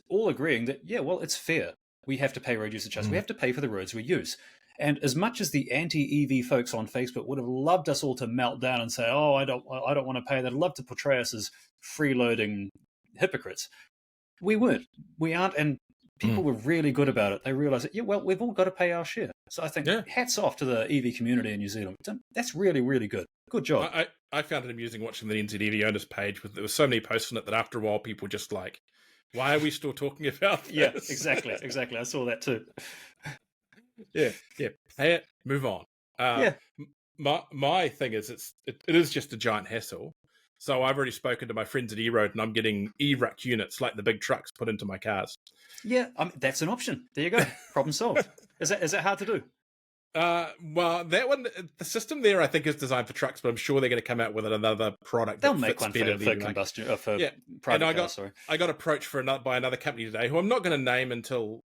all agreeing that, yeah, well, it's fair. We have to pay road user charges. We have to pay for the roads we use. And as much as the anti-EV folks on Facebook would have loved us all to melt down and say, "Oh, I don't want to pay that," I'd love to portray us as freeloading hypocrites. We weren't. We aren't. And people were really good about it. They realized that, yeah, well, we've all got to pay our share. So I think hats off to the EV community in New Zealand. That's really, really good. Good job. I found it amusing watching the NZEV owners page. There were so many posts on it that after a while people just like, why are we still talking about this? Yeah, exactly. I saw that too. Yeah. Pay it, move on. My thing is, it is just a giant hassle. So I've already spoken to my friends at E-Road, and I'm getting e-RUC units like the big trucks put into my cars. Yeah, that's an option. There you go. Problem solved. Is that hard to do? Well, that one, the system there, I think, is designed for trucks, but I'm sure they're going to come out with another product. They'll make one for combustion, for private and cars. Sorry, I got approached by another company today, who I'm not going to name until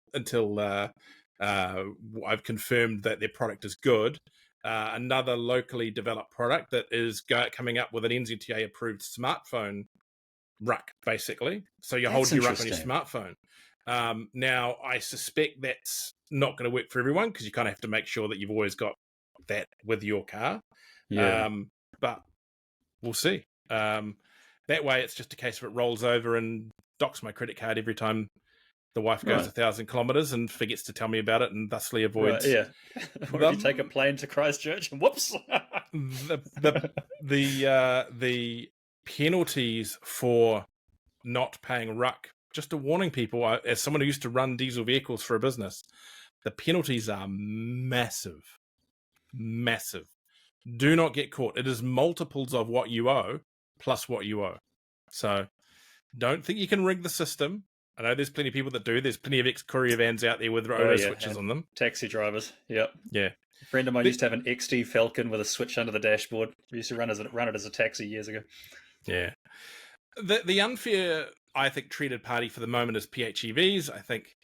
I've confirmed that their product is good. Another locally developed product that is coming up with an NZTA approved smartphone RUC, basically. So you hold your RUC on your smartphone. Now, I suspect that's not going to work for everyone, because you kind of have to make sure that you've always got that with your car. Yeah. But we'll see. That way, it's just a case of it rolls over and docks my credit card every time The wife goes 1,000 kilometers and forgets to tell me about it, and thusly avoids. Right, yeah. Or if you take a plane to Christchurch, and whoops. the penalties for not paying ruck. Just a warning, people. As someone who used to run diesel vehicles for a business, the penalties are massive, massive. Do not get caught. It is multiples of what you owe plus what you owe. So don't think you can rig the system. I know there's plenty of people that do. There's plenty of ex-courier vans out there with rotor switches on them. Taxi drivers, yep. Yeah. A friend of mine used to have an XT Falcon with a switch under the dashboard. We used to run it as a taxi years ago. Yeah. The unfair, I think, treated party for the moment is PHEVs. I think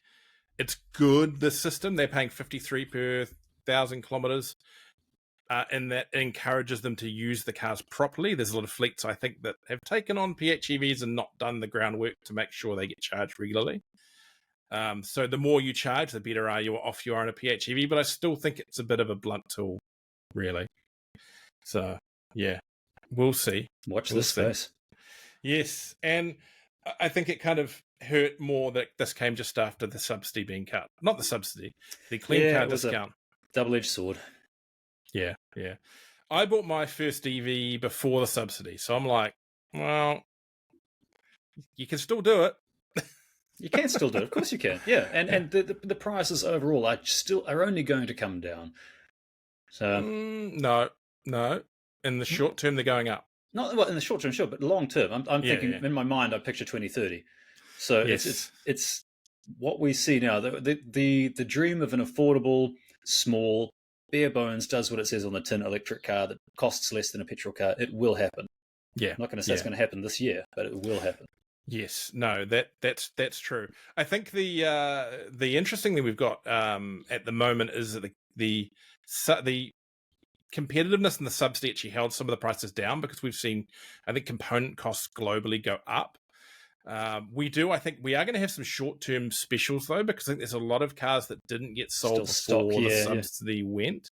it's good, the system. They're paying 53 per 1,000 kilometers. And that encourages them to use the cars properly. There's a lot of fleets, I think, that have taken on PHEVs and not done the groundwork to make sure they get charged regularly. So the more you charge, the better off you are in a PHEV. But I still think it's a bit of a blunt tool, really. So, yeah, we'll see. Watch this space. Yes, and I think it kind of hurt more that this came just after the subsidy being cut. Not the subsidy, the clean car discount. Double-edged sword. Yeah, yeah. I bought my first EV before the subsidy, so I'm like, well, you can still do it. You can still do it, of course you can. Yeah, and the prices overall are only going to come down. So no. In the short term, they're going up. Not well, in the short term, sure, but long term, I'm thinking in my mind. I picture 2030. So yes. it's what we see now. The dream of an affordable, small, bare bones, does what it says on the tin electric car that costs less than a petrol car. It will happen. Yeah, I'm not going to say it's going to happen this year, but it will happen. Yes, no, that's true. I think the interesting thing we've got at the moment is that the competitiveness and the subsidy actually held some of the prices down because we've seen, I think, component costs globally go up. I think we are going to have some short-term specials though, because I think there's a lot of cars that didn't get sold before the subsidy went,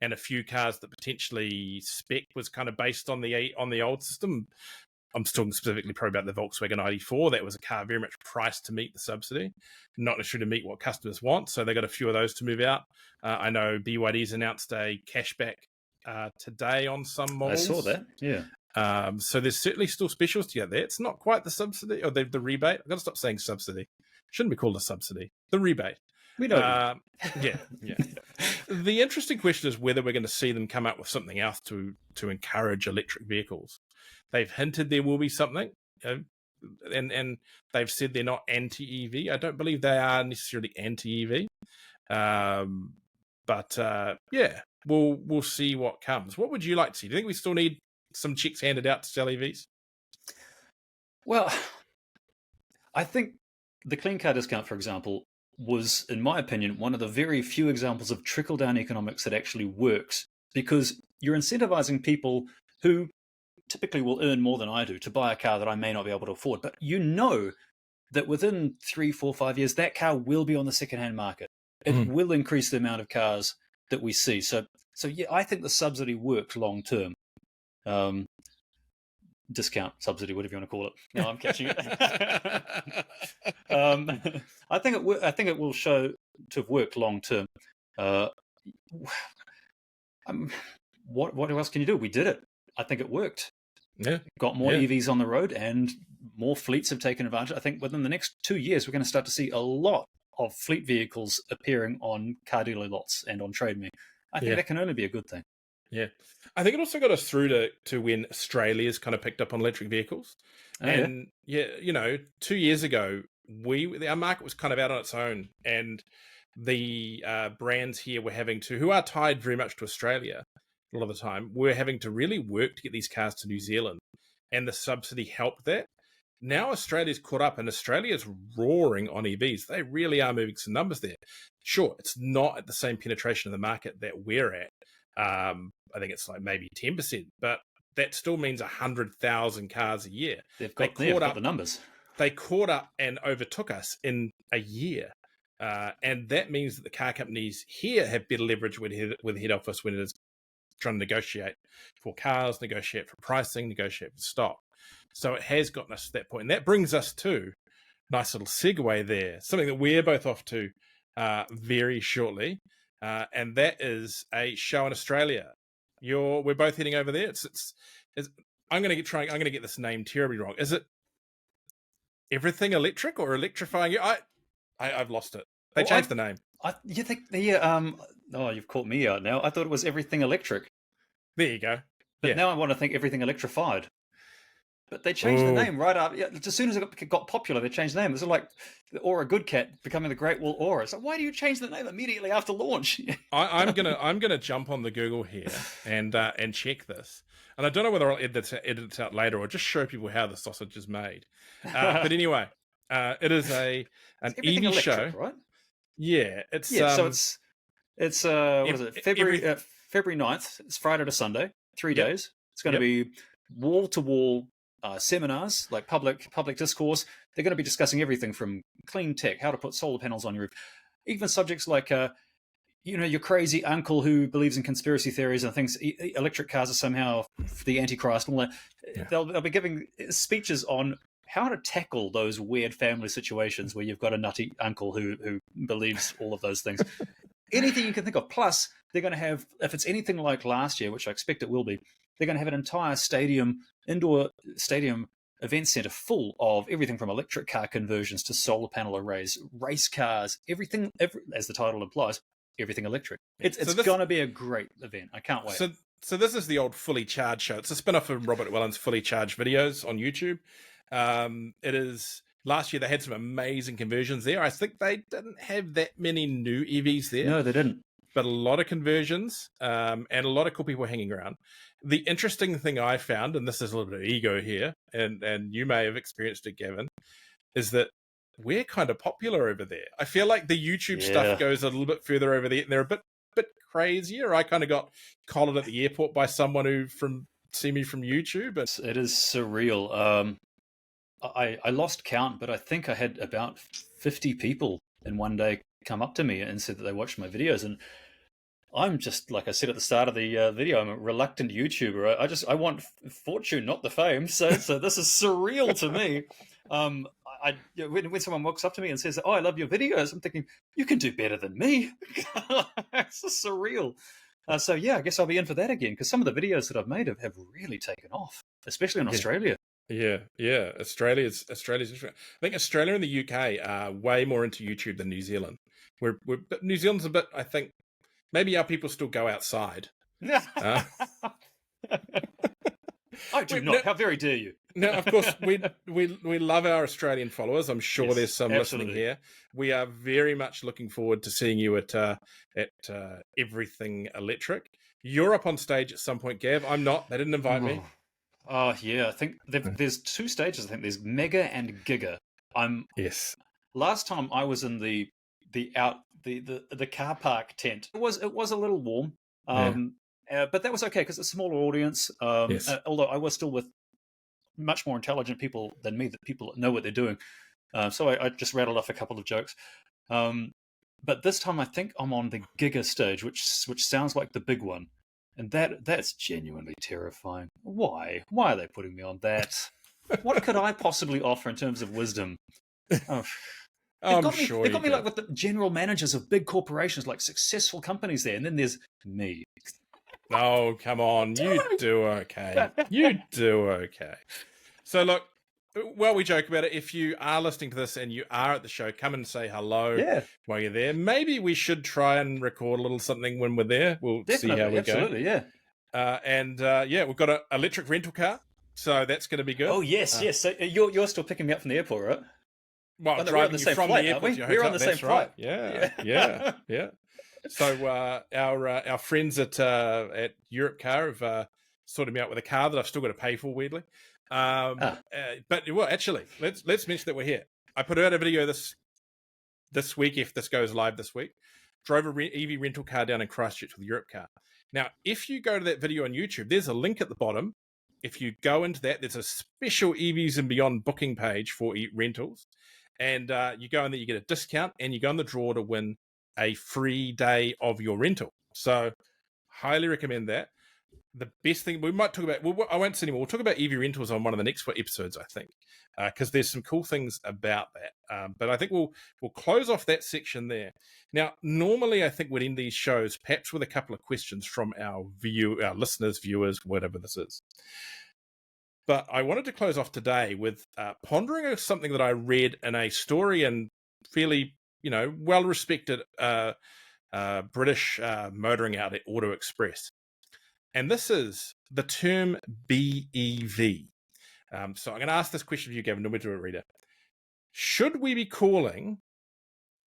and a few cars that potentially spec was kind of based on the old system. I'm talking specifically probably about the Volkswagen ID4. That was a car very much priced to meet the subsidy, not necessarily to meet what customers want. So they got a few of those to move out. I know BYD's announced a cashback today on some models. I saw that. Yeah. So there's certainly still specials to get there. It's not quite the subsidy or the rebate. I've got to stop saying subsidy. Shouldn't be called a subsidy. The rebate. We know. Yeah. The interesting question is whether we're going to see them come up with something else to encourage electric vehicles. They've hinted there will be something, and they've said they're not anti-EV. I don't believe they are necessarily anti-EV. But we'll see what comes. What would you like to see? Do you think we still need some checks handed out to sell EVs? Well, I think the clean car discount, for example, was, in my opinion, one of the very few examples of trickle-down economics that actually works, because you're incentivizing people who typically will earn more than I do to buy a car that I may not be able to afford. But you know that within 3, 4, 5 years, that car will be on the second-hand market. It will increase the amount of cars that we see. So yeah, I think the subsidy works long-term. Discount, subsidy, whatever you want to call it. No, I'm catching it. I think it will show to have worked long term. What else can you do? We did it. I think it worked. Yeah, got more EVs on the road, and more fleets have taken advantage. I think within the next 2 years, we're going to start to see a lot of fleet vehicles appearing on car dealer lots and on Trade Me. I think that can only be a good thing. Yeah. I think it also got us through to when Australia's kind of picked up on electric vehicles. 2 years ago, our market was kind of out on its own, and the brands here were who are tied very much to Australia a lot of the time, were having to really work to get these cars to New Zealand, and the subsidy helped that. Now Australia's caught up, and Australia's roaring on EVs. They really are moving some numbers there. Sure, it's not at the same penetration of the market that we're at. I think it's like maybe 10%, but that still means 100,000 cars a year. They've got the numbers. They caught up and overtook us in a year. And that means that the car companies here have better leverage with head office when it is trying to negotiate for cars, negotiate for pricing, negotiate for stock. So it has gotten us to that point. And that brings us to nice little segue there. Something that we're both off to very shortly, and that is a show in Australia. We're both heading over there. I'm going to get this name terribly wrong. Is it Everything Electric or Electrifying? I've lost it. They changed the name. You think oh, you've caught me out now. I thought it was Everything Electric. There you go. But now I want to think Everything Electrified. But they changed the name right up. Yeah, as soon as it got popular, they changed the name. It's like the Aura Good Cat becoming the Great Wall Aura. So why do you change the name immediately after launch? I'm gonna jump on the Google here and check this. And I don't know whether I'll edit it out later or just show people how the sausage is made. But anyway, it is an EV electric, show, right? Yeah, it's so it's what is it? February 9th. It's Friday to Sunday, 3 days. It's going to be wall to wall seminars, like public discourse. They're going to be discussing everything from clean tech, how to put solar panels on your roof, even subjects like your crazy uncle who believes in conspiracy theories and thinks electric cars are somehow the Antichrist. And all that. Yeah. They'll be giving speeches on how to tackle those weird family situations where you've got a nutty uncle who believes all of those things. Anything you can think of. Plus, they're going to have, if it's anything like last year, which I expect it will be, they're going to have an entire indoor stadium event center full of everything from electric car conversions to solar panel arrays, race cars, everything, as the title implies, everything electric. It's going to be a great event. I can't wait. So this is the old Fully Charged show. It's a spin-off of Robert Welland's Fully Charged videos on YouTube. It is... Last year, they had some amazing conversions there. I think they didn't have that many new EVs there. No, they didn't. But a lot of conversions and a lot of cool people hanging around. The interesting thing I found, and this is a little bit of ego here, and you may have experienced it, Gavin, is that we're kind of popular over there. I feel like the YouTube stuff goes a little bit further over there. They're a bit crazier. I kind of got collared at the airport by someone who see me from YouTube. It is surreal. I lost count, but I think I had about 50 people in one day come up to me and said that they watched my videos. And I'm just, like I said at the start of the video, I'm a reluctant YouTuber. I want fortune, not the fame. So this is surreal to me. When someone walks up to me and says, "Oh, I love your videos," I'm thinking, you can do better than me. It's just surreal. So I guess I'll be in for that again, because some of the videos that I've made have really taken off, especially in Australia. Yeah. Australia's. I think Australia and the UK are way more into YouTube than New Zealand. But New Zealand's a bit. I think maybe our people still go outside. I do not. How very dare you? No, of course we love our Australian followers. I'm sure there's some listening here. We are very much looking forward to seeing you at Everything Electric. You're up on stage at some point, Gav. I'm not. They didn't invite me. Oh, yeah. I think there's two stages. I think there's Mega and Giga. Yes. Last time I was in the car park tent. It was a little warm, but that was okay because it's a smaller audience. Although I was still with much more intelligent people than me, that people know what they're doing. So I just rattled off a couple of jokes. But this time I think I'm on the Giga stage, which sounds like the big one. And that's genuinely terrifying. Why? Why are they putting me on that? What could I possibly offer in terms of wisdom? Oh, they got me like with the general managers of big corporations, like successful companies there, and then there's me. Oh, come on. You do okay. You do okay. So look, well, we joke about it. If you are listening to this and you are at the show, come and say hello while you're there. Maybe we should try and record a little something when we're there. We'll see how we go. Absolutely, yeah. We've got an electric rental car, so that's going to be good. Oh, yes. So you're still picking me up from the airport, right? Well, driving you from the airport to your hotel. We're on the same flight. Yeah. So our friends at Europe Car have sorted me out with a car that I've still got to pay for, weirdly. But actually, let's mention that we're here. I put out a video this week, if this goes live this week. Drove a EV rental car down in Christchurch with Europe Car. Now, if you go to that video on YouTube, there's a link at the bottom. If you go into that, there's a special EVs and Beyond booking page for rentals. And you go in there, you get a discount, and you go in the draw to win a free day of your rental. So highly recommend that. the best thing we might talk about, I won't say anymore. We'll talk about EV rentals on one of the next episodes, I think, because there's some cool things about that. But I think we'll close off that section there. Now, normally I think we'd end these shows perhaps with a couple of questions from our listeners, viewers, whatever this is. But I wanted to close off today with pondering something that I read in a story and fairly, well-respected British motoring outlet, Auto Express. And this is the term BEV. So I'm going to ask this question to you, Gavin, no matter what reader. Should we be calling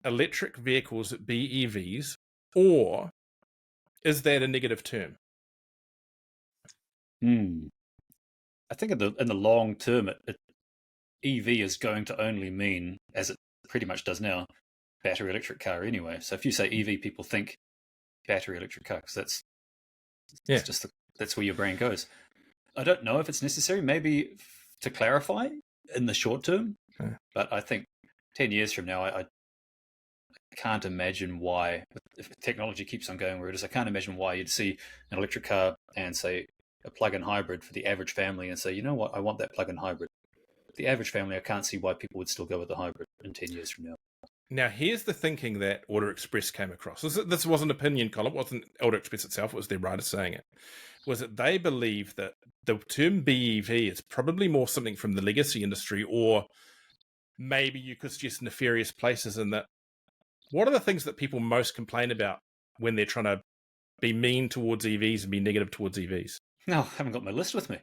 electric vehicles BEVs, or is that a negative term? I think in the long term, EV is going to only mean, as it pretty much does now, battery electric car anyway. So if you say EV, people think battery electric car, because that's where your brain goes. I don't know if it's necessary, maybe to clarify in the short term, but I think 10 years from now, I can't imagine why, if technology keeps on going where it is, I can't imagine why you'd see an electric car and say a plug-in hybrid for the average family and say, you know what, I want that plug-in hybrid. The average family, I can't see why people would still go with the hybrid in 10 years from now. Now, here's the thinking that Auto Express came across. This wasn't an opinion column. It wasn't Auto Express itself. It was their writer saying it. Was that they believe that the term BEV is probably more something from the legacy industry, or maybe you could suggest nefarious places in that. What are the things that people most complain about when they're trying to be mean towards EVs and be negative towards EVs? No, I haven't got my list with me.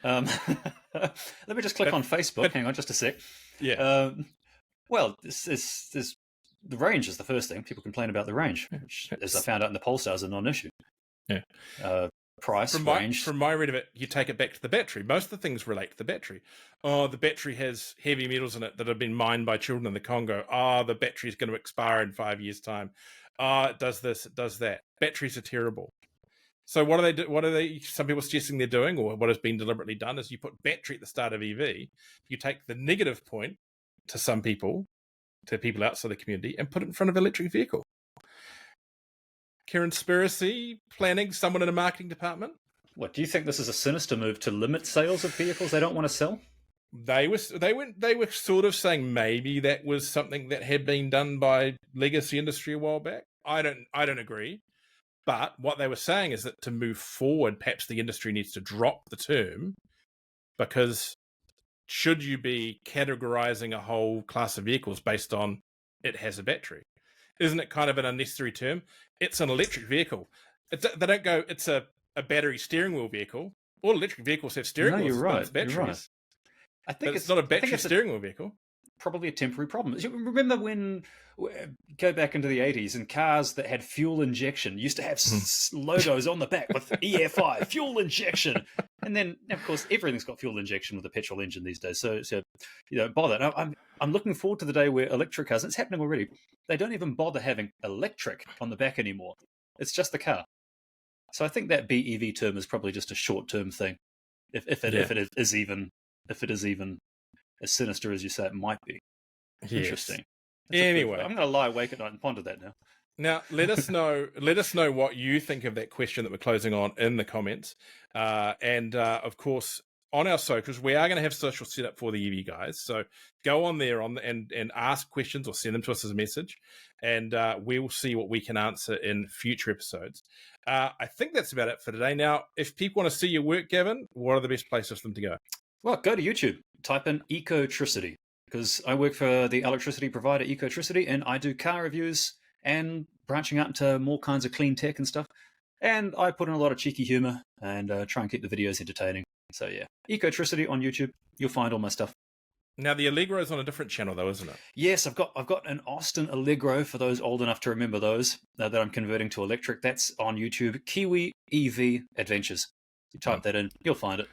Let me just click on Facebook. Hang on just a sec. Yeah. Well, this is the range is the first thing. People complain about the range, which, as I found out in the Polestar, is a non-issue. Yeah. Price, range. From my read of it, you take it back to the battery. Most of the things relate to the battery. Oh, the battery has heavy metals in it that have been mined by children in the Congo. Oh, the battery is going to expire in 5 years' time. Oh, it does this, it does that. Batteries are terrible. So what are they? What are they? Some people suggesting they're doing, or what has been deliberately done, is you put battery at the start of EV. You take the negative point to some people, to people outside the community, and put it in front of an electric vehicle. Conspiracy planning, someone in a marketing department. What do you think? This is a sinister move to limit sales of vehicles they don't want to sell? They were sort of saying maybe that was something that had been done by legacy industry a while back. I don't agree. But what they were saying is that to move forward, perhaps the industry needs to drop the term, because should you be categorizing a whole class of vehicles based on it has a battery? Isn't it kind of an unnecessary term? It's an electric vehicle. They don't go, it's a battery steering wheel vehicle. All electric vehicles have steering wheels. You're right. It's batteries. You're right. I think it's not a battery steering wheel vehicle. Probably a temporary problem. Remember when, go back into the 80s, and cars that had fuel injection used to have logos on the back with EFI, fuel injection. And then, of course, everything's got fuel injection with a petrol engine these days. So you don't bother. Now, I'm looking forward to the day where electric cars, and it's happening already, they don't even bother having electric on the back anymore. It's just the car. So I think that BEV term is probably just a short-term thing, if it is even as sinister as you say it might be. Yes. Interesting. Anyway, I'm going to lie awake at night and ponder that now. Now, let us know what you think of that question that we're closing on in the comments. And of course, on our socials, we are going to have social set up for the EV guys. So go on there and ask questions or send them to us as a message, and we'll see what we can answer in future episodes. I think that's about it for today. Now, if people want to see your work, Gavin, what are the best places for them to go? Well, go to YouTube, type in Ecotricity, because I work for the electricity provider Ecotricity, and I do car reviews and branching out into more kinds of clean tech and stuff. And I put in a lot of cheeky humor and try and keep the videos entertaining. So yeah, Ecotricity on YouTube, you'll find all my stuff. Now, the Allegro is on a different channel, though, isn't it? Yes, I've got an Austin Allegro, for those old enough to remember those, that I'm converting to electric. That's on YouTube, Kiwi EV Adventures. You type that in, you'll find it.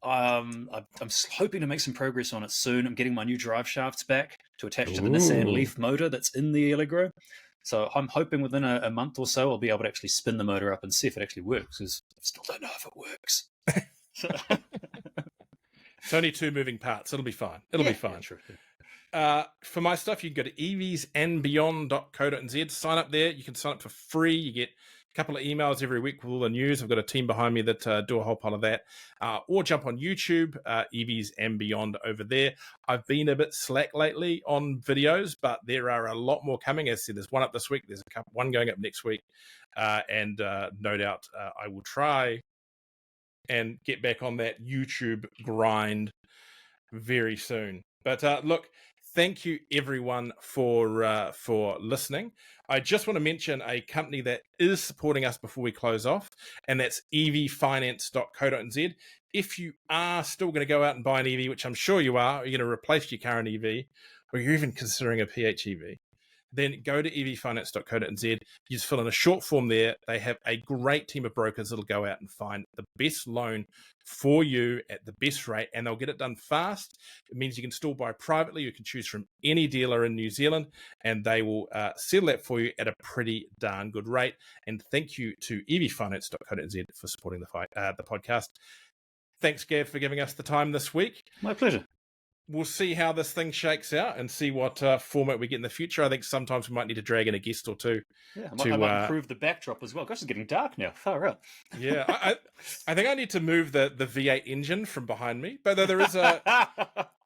I'm hoping to make some progress on it soon. I'm getting my new drive shafts back to attach to the Nissan Leaf motor that's in the Allegro. So I'm hoping within a month or so I'll be able to actually spin the motor up and see if it actually works, because I still don't know if it works. It's only 2 moving parts. It'll be fine. It'll be fine. True. For my stuff, you can go to evsandbeyond.co.nz. Sign up there. You can sign up for free. You get couple of emails every week with all the news. I've got a team behind me that do a whole pile of that. Or jump on YouTube, EVs and Beyond over there. I've been a bit slack lately on videos, but there are a lot more coming. As I said, there's one up this week. There's one going up next week. And no doubt I will try and get back on that YouTube grind very soon. But look, thank you everyone for listening. I just want to mention a company that is supporting us before we close off, and that's evfinance.co.nz. If you are still going to go out and buy an EV, which I'm sure you are, or you're going to replace your current EV, or you're even considering a PHEV, then go to evfinance.co.nz. You just fill in a short form there. They have a great team of brokers that'll go out and find the best loan for you at the best rate, and they'll get it done fast. It means you can still buy privately. You can choose from any dealer in New Zealand, and they will settle that for you at a pretty darn good rate. And thank you to evfinance.co.nz for supporting the podcast. Thanks, Gav, for giving us the time this week. My pleasure. We'll see how this thing shakes out and see what format we get in the future. I think sometimes we might need to drag in a guest or two. Yeah, I might improve the backdrop as well. Gosh, it's getting dark now. Far out. Yeah, I think I need to move the V8 engine from behind me. But there is a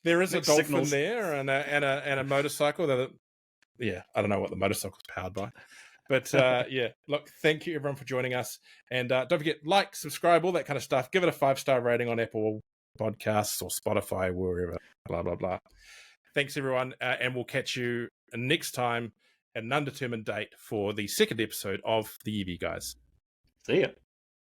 dolphin signals there and a motorcycle. Yeah, I don't know what the motorcycle's powered by. But yeah, look, thank you everyone for joining us. And don't forget, like, subscribe, all that kind of stuff. Give it a 5-star rating on Apple Podcasts or Spotify, wherever, blah, blah, blah. Thanks, everyone. And we'll catch you next time at an undetermined date for the second episode of the EV Guys. See ya.